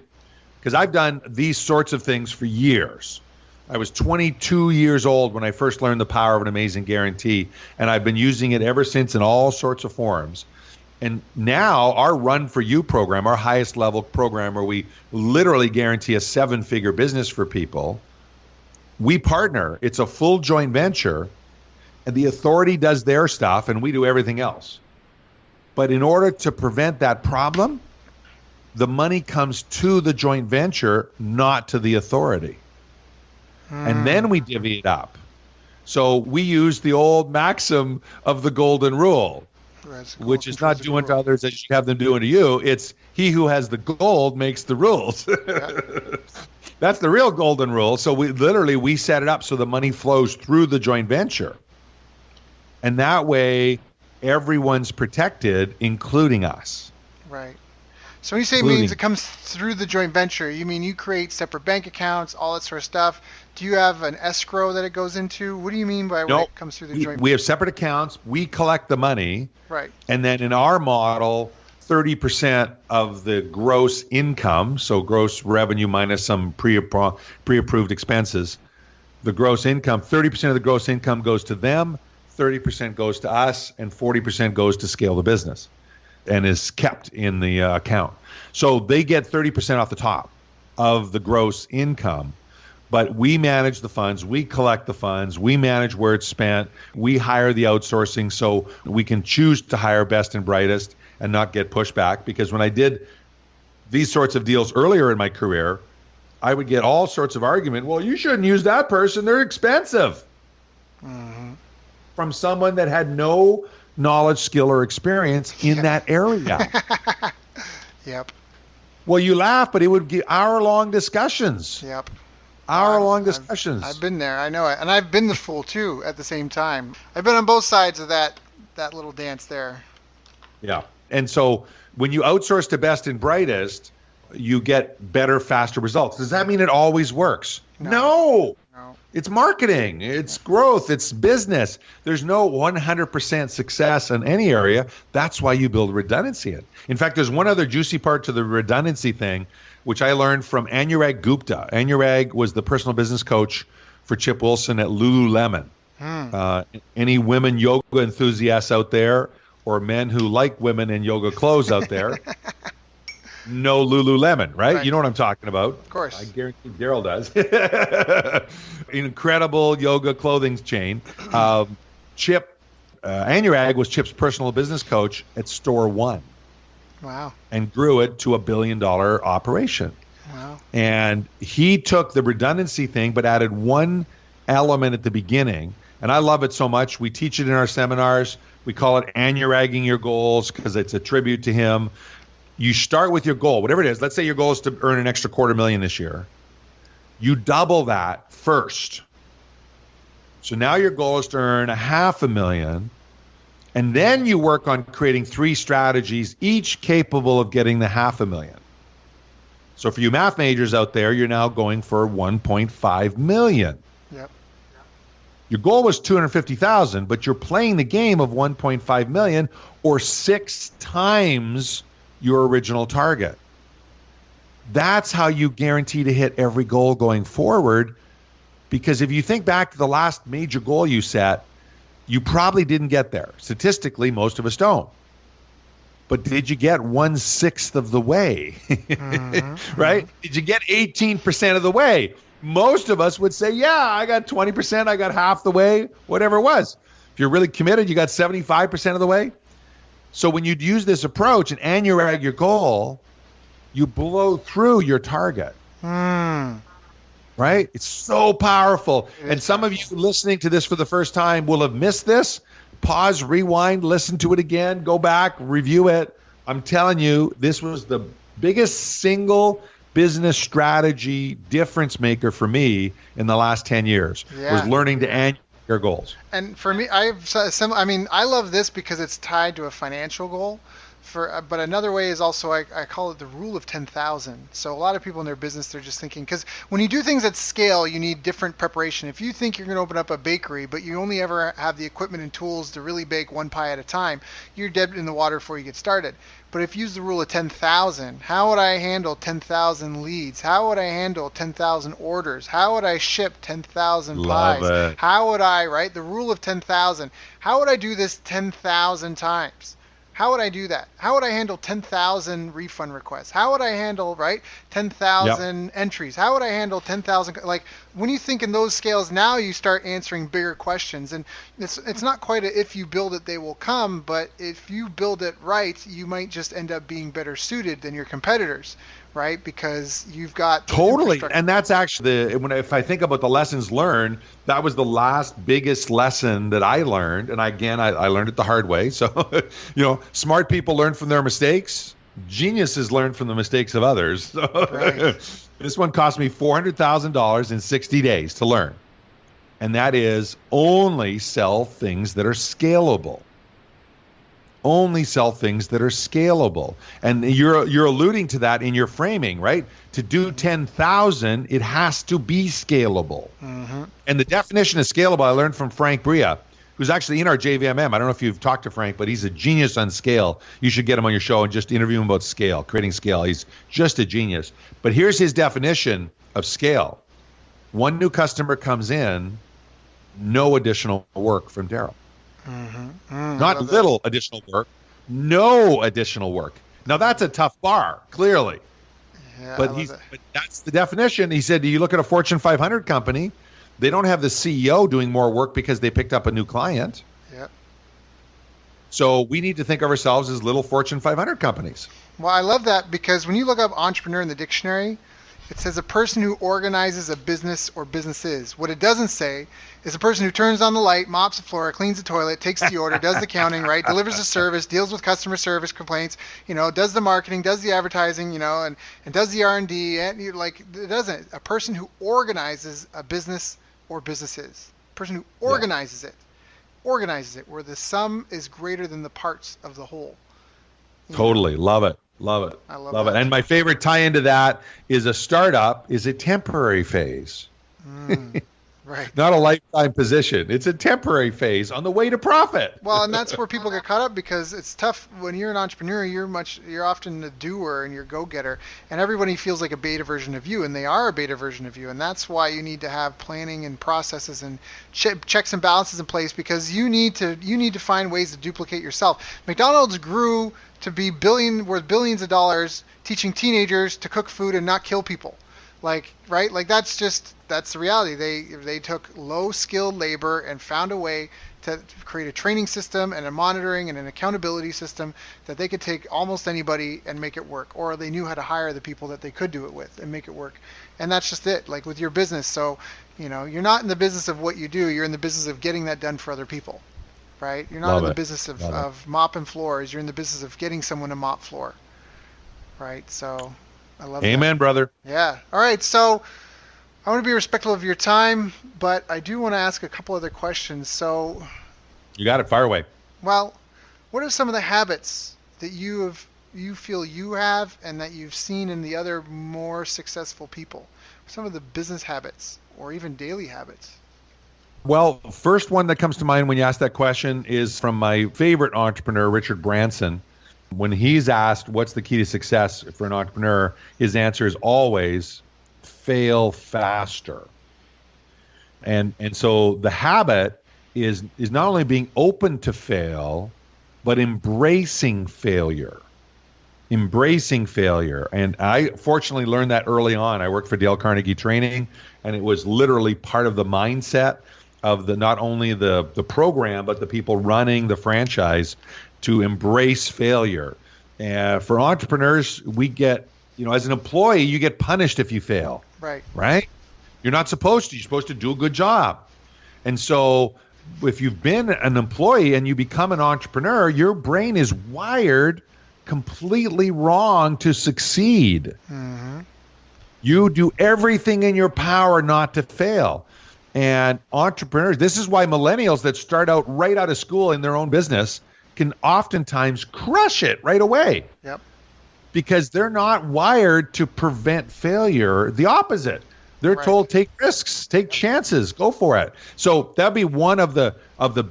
because I've done these sorts of things for years. I was 22 years old when I first learned the power of an amazing guarantee, and I've been using it ever since in all sorts of forms. And now our Run For You program, our highest level program where we literally guarantee a 7-figure business for people, we partner. It's a full joint venture, and the authority does their stuff and we do everything else. But in order to prevent that problem, the money comes to the joint venture, not to the authority. And then we divvy it up. So we use the old maxim of the golden rule, which is not do unto others as you have them do unto you. It's he who has the gold makes the rules. Yeah. That's the real golden rule. So we set it up so the money flows through the joint venture. And that way everyone's protected, including us. Right. So when you say it means it comes through the joint venture, you mean you create separate bank accounts, all that sort of stuff. Do you have an escrow that it goes into? What do you mean by when it comes through the joint venture? We have separate accounts. We collect the money. Right. And then in our model, 30% of the gross income, so gross revenue minus some pre-approved expenses, the gross income, 30% of the gross income goes to them, 30% goes to us, and 40% goes to scale the business and is kept in the account. So they get 30% off the top of the gross income, but we manage the funds, we collect the funds, we manage where it's spent, we hire the outsourcing so we can choose to hire best and brightest and not get pushback. Because when I did these sorts of deals earlier in my career, I would get all sorts of argument, well, you shouldn't use that person, they're expensive. From someone that had no knowledge, skill, or experience in that area. Yep. Well, you laugh, but it would be hour-long discussions. Yep. Hour-long discussions. I've been there. I know it. And I've been the fool, too, at the same time. I've been on both sides of that little dance there. Yeah. And so when you outsource to best and brightest, you get better, faster results. Does that mean it always works? No. It's marketing, it's growth, it's business. There's no 100% success in any area. That's why you build redundancy in. In fact, there's one other juicy part to the redundancy thing, which I learned from Anurag Gupta. Anurag was the personal business coach for Chip Wilson at Lululemon. Any women yoga enthusiasts out there, or men who like women in yoga clothes out there, no Lululemon, right? You know what I'm talking about. Of course. I guarantee Daryl does. Incredible yoga clothing chain. Chip, Anurag was Chip's personal business coach at Store One. Wow. And grew it to $1 billion operation. Wow. And he took the redundancy thing, but added one element at the beginning. And I love it so much. We teach it in our seminars. We call it Anuragging Your Goals because it's a tribute to him. You start with your goal, whatever it is. Let's say your goal is to earn an extra $250,000 this year. You double that first. So now your goal is to earn $500,000. And then you work on creating 3 strategies, each capable of getting the $500,000. So for you math majors out there, you're now going for $1.5 million. Yep. Your goal was $250,000, but you're playing the game of $1.5 million or 6 times your original target. That's how you guarantee to hit every goal going forward. Because if you think back to the last major goal you set, you probably didn't get there. Statistically, most of us don't. But did you get 1/6 of the way? Right? Did you get 18% of the way? Most of us would say, yeah, I got 20%, I got half the way, whatever it was. If you're really committed, you got 75% of the way. So when you use this approach and anurag your goal, you blow through your target. Right? It's so powerful. And some of you listening to this for the first time will have missed this. Pause, rewind, listen to it again, go back, review it. I'm telling you, this was the biggest single business strategy difference maker for me in the last 10 years, was learning to annual your goals. And for me, I love this because it's tied to a financial goal. But another way is also, I call it the rule of 10,000. So a lot of people in their business, they're just thinking, because when you do things at scale, you need different preparation. If you think you're going to open up a bakery, but you only ever have the equipment and tools to really bake one pie at a time, you're dead in the water before you get started. But if you use the rule of 10,000, how would I handle 10,000 leads? How would I handle 10,000 orders? How would I ship 10,000 pies? How would I, right? The rule of 10,000. How would I do this 10,000 times? How would I do that? How would I handle 10,000 refund requests? How would I handle, 10,000 entries? How would I handle 10,000? Like, when you think in those scales, now you start answering bigger questions. And it's not quite a if you build it, they will come. But if you build it right, you might just end up being better suited than your competitors, right? Because you've got totally. And that's actually if I think about the lessons learned, that was the last biggest lesson that I learned. And again, I learned it the hard way. So, smart people learn from their mistakes. Geniuses learn from the mistakes of others. So, this one cost me $400,000 in 60 days to learn. And that is only sell things that are scalable. Only sell things that are scalable. And you're alluding to that in your framing, right? To do 10,000, it has to be scalable. And the definition of scalable, I learned from Frank Bria, who's actually in our JVMM. I don't know if you've talked to Frank, but he's a genius on scale. You should get him on your show and just interview him about scale, creating scale. He's just a genius. But here's his definition of scale. One new customer comes in, no additional work from Daryl. Not little additional work, no additional work. Now that's a tough bar, clearly. But that's the definition. He said, you look at a Fortune 500 company, they don't have the CEO doing more work because they picked up a new client. So we need to think of ourselves as little Fortune 500 companies. Well, I love that because when you look up entrepreneur in the dictionary, it says a person who organizes a business or businesses. What it doesn't say is a person who turns on the light, mops the floor, cleans the toilet, takes the order, does the counting, right, delivers the service, deals with customer service complaints, does the marketing, does the advertising, and does the R&D. And it doesn't. A person who organizes a business or businesses. A person who organizes it where the sum is greater than the parts of the whole. Totally. Love it. Love it. I love it. And my favorite tie into that is a startup is a temporary phase. Right. not a lifetime position. It's a temporary phase on the way to profit. Well, and that's where people get caught up because it's tough when you're an entrepreneur. You're often a doer and you're a go-getter, and everybody feels like a beta version of you, and they are a beta version of you, and that's why you need to have planning and processes and checks and balances in place because you need to find ways to duplicate yourself. McDonald's grew to be worth billions of dollars, teaching teenagers to cook food and not kill people. Right? That's the reality. They took low skilled labor and found a way to create a training system and a monitoring and an accountability system that they could take almost anybody and make it work, or they knew how to hire the people that they could do it with and make it work. And that's just it, like with your business. So, you're not in the business of what you do, you're in the business of getting that done for other people, right? You're not in the business of mopping floors, you're in the business of getting someone to mop floor, right? So I love that. Amen, brother. Yeah. All right. So I want to be respectful of your time, but I do want to ask a couple other questions. So, You got it. Fire away. well, what are some of the habits that you feel you have and that you've seen in the other more successful people? Some of the business habits or even daily habits. Well, first one that comes to mind when you ask that question is from my favorite entrepreneur, Richard Branson. When he's asked what's the key to success for an entrepreneur, his answer is always fail faster. And so the habit is not only being open to fail, but embracing failure. Embracing failure. And I fortunately learned that early on. I worked for Dale Carnegie Training, and it was literally part of the mindset of not only the program, but the people running the franchise to embrace failure. For entrepreneurs, we get, as an employee, you get punished if you fail. Right? You're not supposed to. You're supposed to do a good job. And so if you've been an employee and you become an entrepreneur, your brain is wired completely wrong to succeed. Mm-hmm. You do everything in your power not to fail. And entrepreneurs, this is why millennials that start out right out of school in their own business can oftentimes crush it right away. Yep. Because they're not wired to prevent failure. The opposite. They're told take risks, take chances, go for it. So that'd be one of the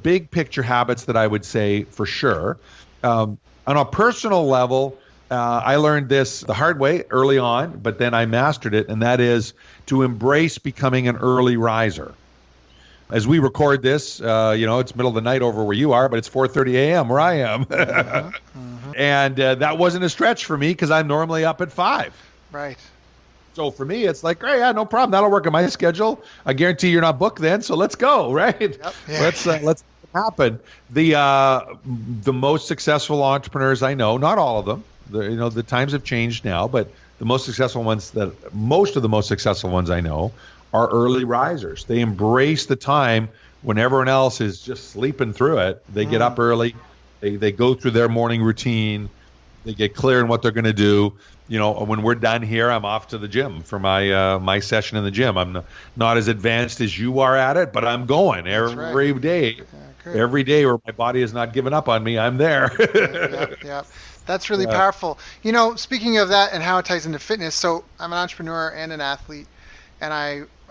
big picture habits that I would say for sure. On a personal level, I learned this the hard way early on, but then I mastered it, and that is to embrace becoming an early riser. As we record this, it's middle of the night over where you are, but it's 4:30 a.m. where I am. And that wasn't a stretch for me because I'm normally up at 5. Right. So for me, it's like, hey, yeah, no problem. That'll work in my schedule. I guarantee you're not booked then, so let's go, right? Yep. Yeah. Let's make it happen. The most successful entrepreneurs I know, not all of them, the times have changed now, but most of the most successful ones I know are early risers. They embrace the time when everyone else is just sleeping through it. They get up early. They go through their morning routine. They get clear on what they're going to do. When we're done here, I'm off to the gym for my session in the gym. I'm not as advanced as you are at it, but I'm going every day. Every day where my body is not giving up on me, I'm there. Yep. That's really powerful. Speaking of that and how it ties into fitness, so I'm an entrepreneur and an athlete, and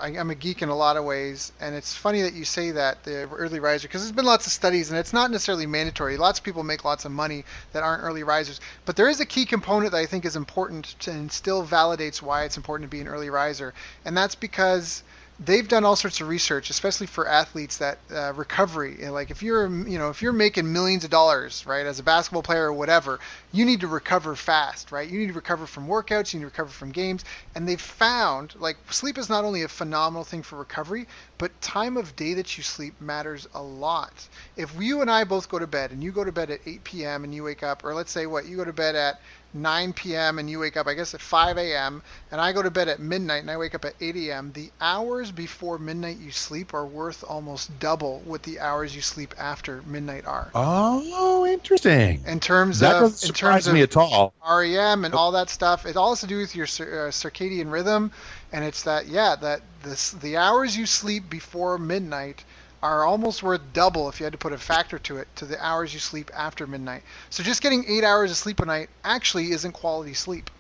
I'm a geek in a lot of ways. And it's funny that you say that, the early riser, because there's been lots of studies, and it's not necessarily mandatory. Lots of people make lots of money that aren't early risers. But there is a key component that I think is important and still validates why it's important to be an early riser. And that's because they've done all sorts of research, especially for athletes, that recovery. Like if you're making millions of dollars, right, as a basketball player or whatever, you need to recover fast, right? You need to recover from workouts, you need to recover from games. And they've found, like, sleep is not only a phenomenal thing for recovery, but time of day that you sleep matters a lot. If you and I both go to bed, and you go to bed at 8 p.m. and you wake up, or let's say you go to bed at 9 p.m. and you wake up, I guess, at 5 a.m., and I go to bed at midnight and I wake up at 8 a.m., the hours before midnight you sleep are worth almost double what the hours you sleep after midnight are. Oh, interesting. In terms that of doesn't surprise me at all. REM and all that stuff, it all has to do with your circadian rhythm, and it's the hours you sleep before midnight are almost worth double, if you had to put a factor to it, to the hours you sleep after midnight. So just getting 8 hours of sleep a night actually isn't quality sleep.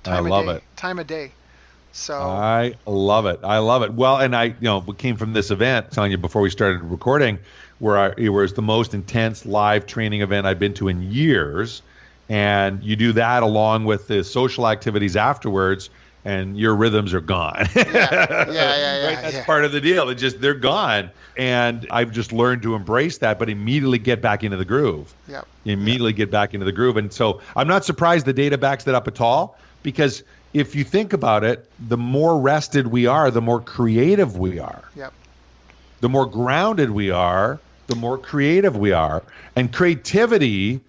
I love it. Time of day. So I love it. I love it. Well, and we came from this event, telling you before we started recording, where it was the most intense live training event I've been to in years. And you do that along with the social activities afterwards, and your rhythms are gone. Right? That's part of the deal. They're gone. And I've just learned to embrace that, but immediately get back into the groove. Yep. Immediately get back into the groove. And so I'm not surprised the data backs that up at all, because if you think about it, the more rested we are, the more creative we are. Yep. The more grounded we are, the more creative we are. And creativity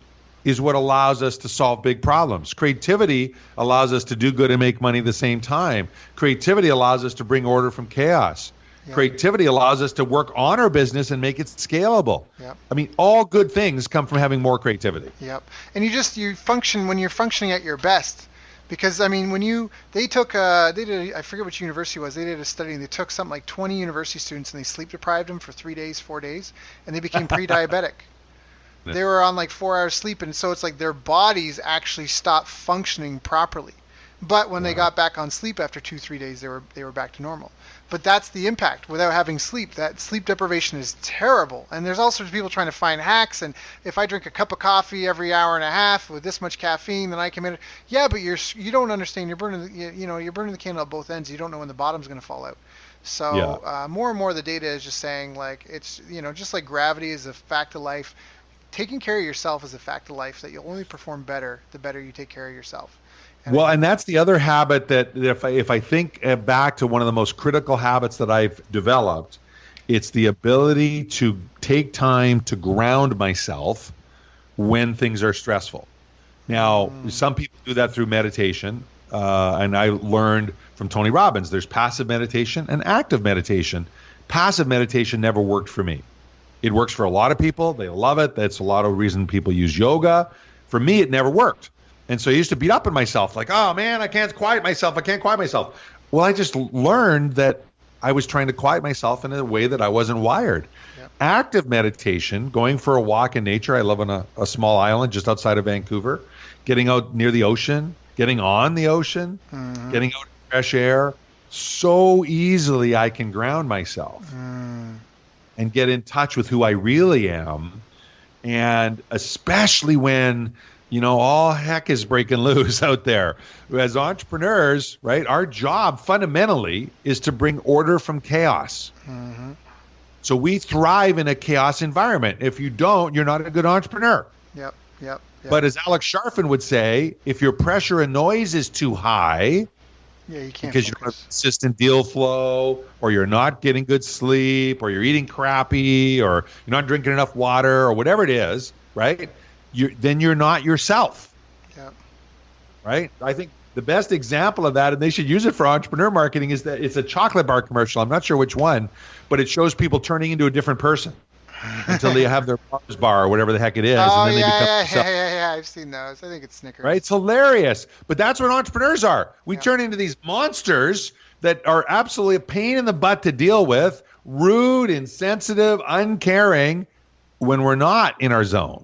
is what allows us to solve big problems. Creativity allows us to do good and make money at the same time. Creativity allows us to bring order from chaos. Yep. Creativity allows us to work on our business and make it scalable. Yep. I mean, all good things come from having more creativity. Yep. And you function when you're functioning at your best. Because I mean, they did I forget which university it was. They did a study and they took something like 20 university students and they sleep deprived them for 3 days, 4 days, and they became pre-diabetic. They were on like 4 hours sleep, and so it's like their bodies actually stopped functioning properly. But when they got back on sleep after 2-3 days, they were back to normal. But that's the impact without having sleep. That sleep deprivation is terrible. And there's all sorts of people trying to find hacks. And if I drink a cup of coffee every hour and a half with this much caffeine, then I can manage. Yeah, but you don't understand. You're burning the candle at both ends. You don't know when the bottom's going to fall out. So more and more the data is just saying, like, it's, just like gravity is a fact of life. Taking care of yourself is a fact of life, that you'll only perform better the better you take care of yourself. And that's the other habit that if I think back to one of the most critical habits that I've developed, it's the ability to take time to ground myself when things are stressful. Now, some people do that through meditation, and I learned from Tony Robbins, there's passive meditation and active meditation. Passive meditation never worked for me. It works for a lot of people. They love it. That's a lot of reason people use yoga. For me, it never worked. And so I used to beat up on myself, like, oh man, I can't quiet myself. Well, I just learned that I was trying to quiet myself in a way that I wasn't wired. Yep. Active meditation, going for a walk in nature. I live on a small island just outside of Vancouver, getting out near the ocean, getting on the ocean, getting out in fresh air. So easily I can ground myself and get in touch with who I really am. And especially when all heck is breaking loose out there. As entrepreneurs, right, our job fundamentally is to bring order from chaos. So we thrive in a chaos environment. If you don't, you're not a good entrepreneur. Yep. But as Alex Sharfin would say, if your pressure and noise is too high, you can't because you don't have consistent deal flow, or you're not getting good sleep, or you're eating crappy, or you're not drinking enough water, or whatever it is, right? Then you're not yourself. Yep. Right? I think the best example of that, and they should use it for entrepreneur marketing, is that it's a chocolate bar commercial. I'm not sure which one, but it shows people turning into a different person until they have their Mars bar or whatever the heck it is. Oh, and then they become I've seen those. I think it's Snickers. Right? It's hilarious. But that's what entrepreneurs are. We turn into these monsters that are absolutely a pain in the butt to deal with, rude, insensitive, uncaring, when we're not in our zone.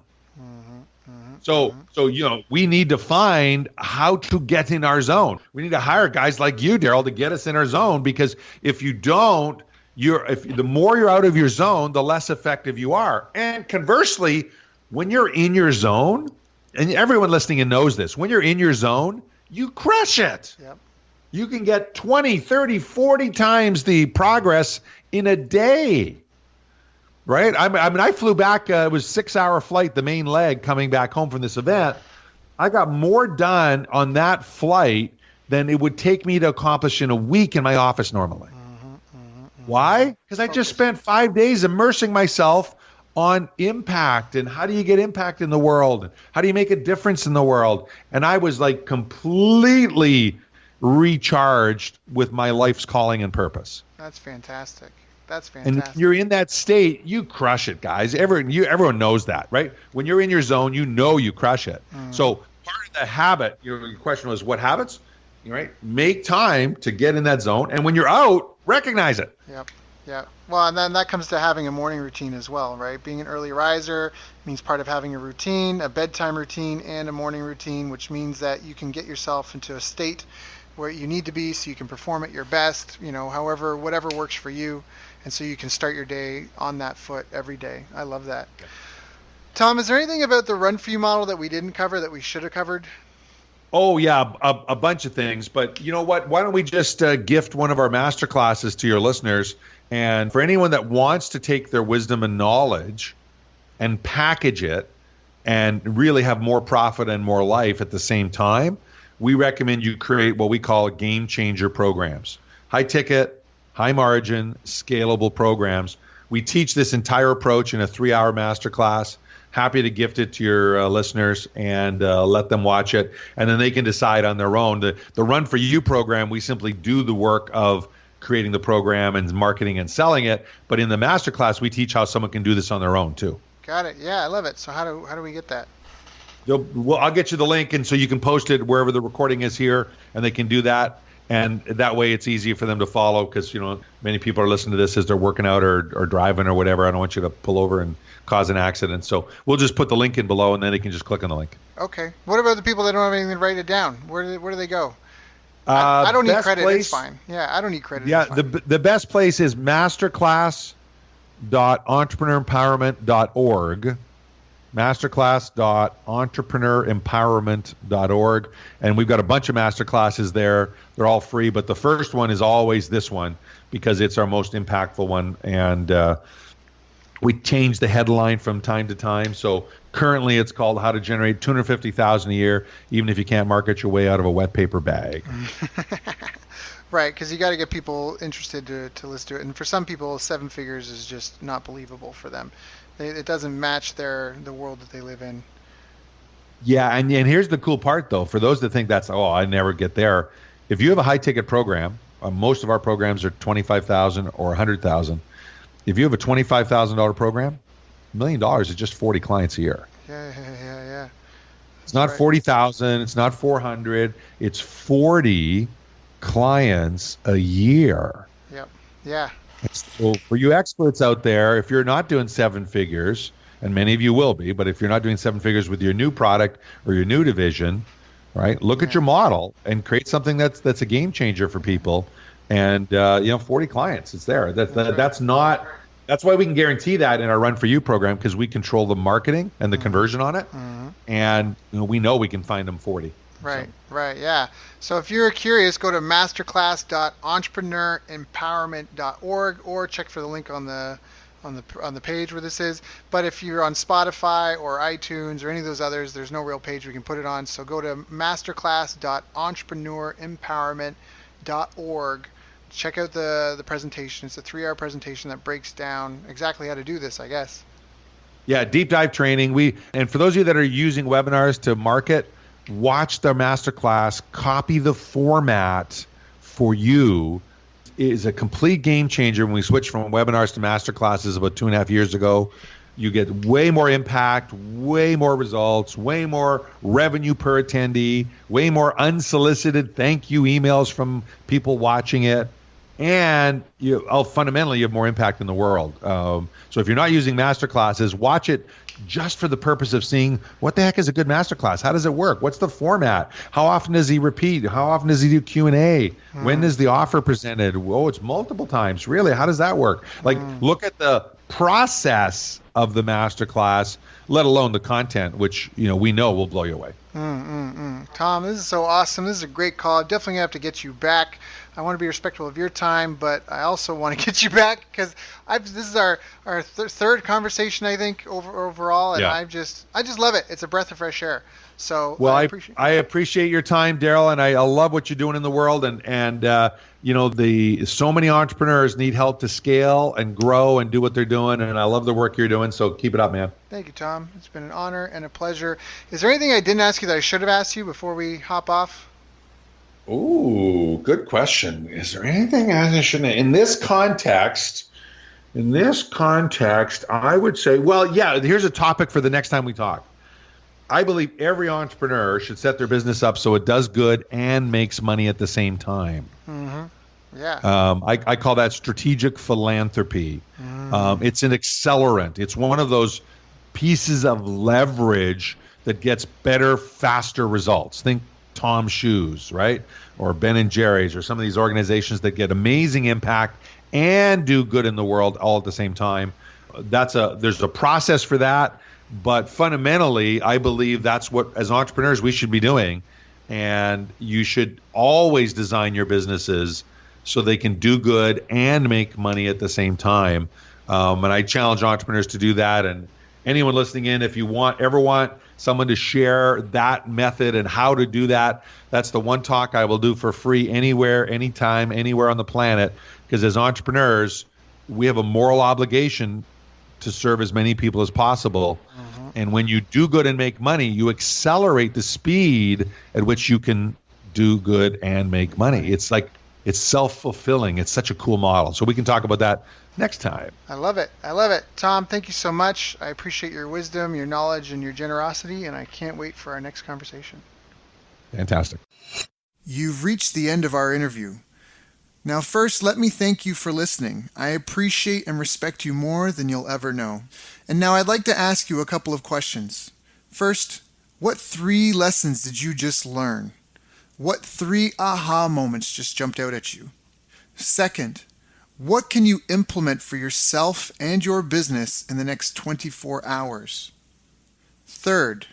So we need to find how to get in our zone. We need to hire guys like you, Daryl, to get us in our zone, because if you don't, the more you're out of your zone, the less effective you are. And conversely, when you're in your zone, and everyone listening in knows this, when you're in your zone, you crush it. Yep. You can get 20, 30, 40 times the progress in a day. Right? I mean, I flew back, it was a 6-hour flight, the main leg, coming back home from this event. I got more done on that flight than it would take me to accomplish in a week in my office normally. Why? Because I just spent 5 days immersing myself on impact and how do you get impact in the world? How do you make a difference in the world? And I was like completely recharged with my life's calling and purpose. That's fantastic. And if you're in that state, you crush it, guys. Everyone knows that, right? When you're in your zone, you crush it. So part of the habit, your question was what habits? Right? Make time to get in that zone. And when you're out, recognize it. Yep. Well, and then that comes to having a morning routine as well, right? Being an early riser means part of having a routine, a bedtime routine, and a morning routine, which means that you can get yourself into a state where you need to be so you can perform at your best, however, whatever works for you. And so you can start your day on that foot every day. I love that. Okay. Tom, is there anything about the Run For You model that we didn't cover that we should have covered? Oh, yeah, a bunch of things. But you know what? Why don't we just gift one of our master classes to your listeners? And for anyone that wants to take their wisdom and knowledge and package it and really have more profit and more life at the same time, we recommend you create what we call game changer programs. High ticket, high margin, scalable programs. We teach this entire approach in a 3-hour masterclass. Happy to gift it to your listeners and let them watch it. And then they can decide on their own. The Run For You program, we simply do the work of creating the program and marketing and selling it. But in the masterclass, we teach how someone can do this on their own too. Got it. Yeah, I love it. So how do we get that? Well, I'll get you the link, and so you can post it wherever the recording is here, and they can do that. And that way it's easier for them to follow because, many people are listening to this as they're working out or driving or whatever. I don't want you to pull over and cause an accident. So we'll just put the link in below, and then they can just click on the link. Okay. What about the people that don't have anything to write it down? Where do they go? I don't need credit. It's fine. Yeah, I don't need credit. Yeah, the best place is masterclass.entrepreneuремpowerment.org. masterclass.entrepreneuремpowerment.org. And we've got a bunch of masterclasses there. They're all free, but the first one is always this one because it's our most impactful one. And we change the headline from time to time. So currently it's called How to Generate $250,000 a Year, even if you can't market your way out of a wet paper bag. Right, because you got to get people interested to listen to it. And for some people, 7 figures is just not believable for them. It doesn't match the world that they live in. Yeah, and here's the cool part, though. For those that think that's, I never get there. If you have a high-ticket program, most of our programs are $25,000 or $100,000. If you have a $25,000 program, $1 million is just 40 clients a year. Yeah. It's not 40,000. It's not 400. It's 40 clients a year. Yep. Yeah. So for you experts out there, if you're not doing 7 figures, and many of you will be, but if you're not doing 7 figures with your new product or your new division, right, look at your model and create something that's a game changer for people. And 40 clients, it's there. That's why we can guarantee that in our Run For You program, because we control the marketing and the conversion on it, and we know we can find them 40. Right, yeah. So if you're curious, go to masterclass.entrepreneuремpowerment.org or check for the link on the page where this is. But if you're on Spotify or iTunes or any of those others, there's no real page we can put it on. So go to masterclass.entrepreneuремpowerment.org. Check out the presentation. It's a 3-hour presentation that breaks down exactly how to do this, I guess. Yeah, deep dive training. And for those of you that are using webinars to market, watch the masterclass, copy the format for you. It is a complete game changer. When we switched from webinars to masterclasses about 2.5 years ago, you get way more impact, way more results, way more revenue per attendee, way more unsolicited thank you emails from people watching it. And fundamentally, you have more impact in the world. So if you're not using masterclasses, watch it just for the purpose of seeing what the heck is a good masterclass. How does it work? What's the format? How often does he repeat? How often does he do Q&A? When is the offer presented? Oh, it's multiple times. Really? How does that work? Look at the process of the masterclass, let alone the content, which we know will blow you away. Tom, this is so awesome. This is a great call. Definitely gonna have to get you back. I want to be respectful of your time, but I also want to get you back because this is our third conversation, I think, overall, and I just love it. It's a breath of fresh air. So I appreciate your time, Daryl, and I love what you're doing in the world, and so many entrepreneurs need help to scale and grow and do what they're doing, and I love the work you're doing. So keep it up, man. Thank you, Tom. It's been an honor and a pleasure. Is there anything I didn't ask you that I should have asked you before we hop off? Ooh, good question. Is there anything I shouldn't? In this context, I would say, here's a topic for the next time we talk. I believe every entrepreneur should set their business up so it does good and makes money at the same time. Yeah. I call that strategic philanthropy. It's an accelerant. It's one of those pieces of leverage that gets better, faster results. Think Tom Shoes, right? Or Ben and Jerry's, or some of these organizations that get amazing impact and do good in the world all at the same time. There's a process for that, but fundamentally, I believe that's what, as entrepreneurs, we should be doing. And you should always design your businesses so they can do good and make money at the same time. And I challenge entrepreneurs to do that. And anyone listening in, if you ever want someone to share that method and how to do that, that's the one talk I will do for free anywhere, anytime, anywhere on the planet. Because as entrepreneurs, we have a moral obligation to serve as many people as possible. Mm-hmm. And when you do good and make money, you accelerate the speed at which you can do good and make money. It's like, it's self-fulfilling. It's such a cool model. So we can talk about that next time. I love it. I love it. Tom, thank you so much. I appreciate your wisdom, your knowledge, and your generosity, and I can't wait for our next conversation. Fantastic. You've reached the end of our interview. Now, first, let me thank you for listening. I appreciate and respect you more than you'll ever know. And now I'd like to ask you a couple of questions. First, what 3 lessons did you just learn? What 3 aha moments just jumped out at you? Second, what can you implement for yourself and your business in the next 24 hours? Third,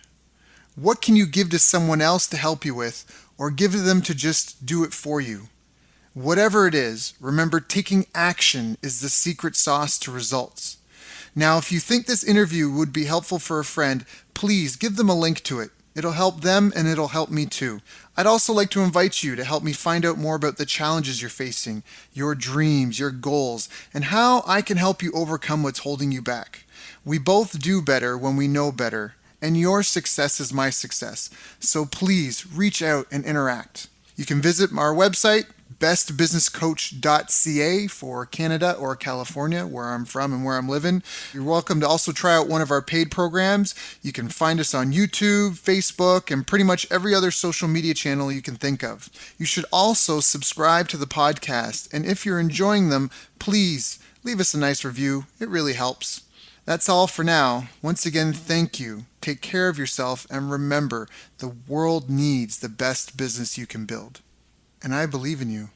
what can you give to someone else to help you with, or give to them to just do it for you? Whatever it is, remember, taking action is the secret sauce to results. Now, if you think this interview would be helpful for a friend, please give them a link to it. It'll help them and it'll help me too. I'd also like to invite you to help me find out more about the challenges you're facing, your dreams, your goals, and how I can help you overcome what's holding you back. We both do better when we know better, and your success is my success. So please reach out and interact. You can visit our website, bestbusinesscoach.ca for Canada or California, where I'm from and where I'm living. You're welcome to also try out one of our paid programs. You can find us on YouTube, Facebook, and pretty much every other social media channel you can think of. You should also subscribe to the podcast, and if you're enjoying them, please leave us a nice review. It really helps. That's all for now. Once again, thank you. Take care of yourself, and remember, the world needs the best business you can build. And I believe in you.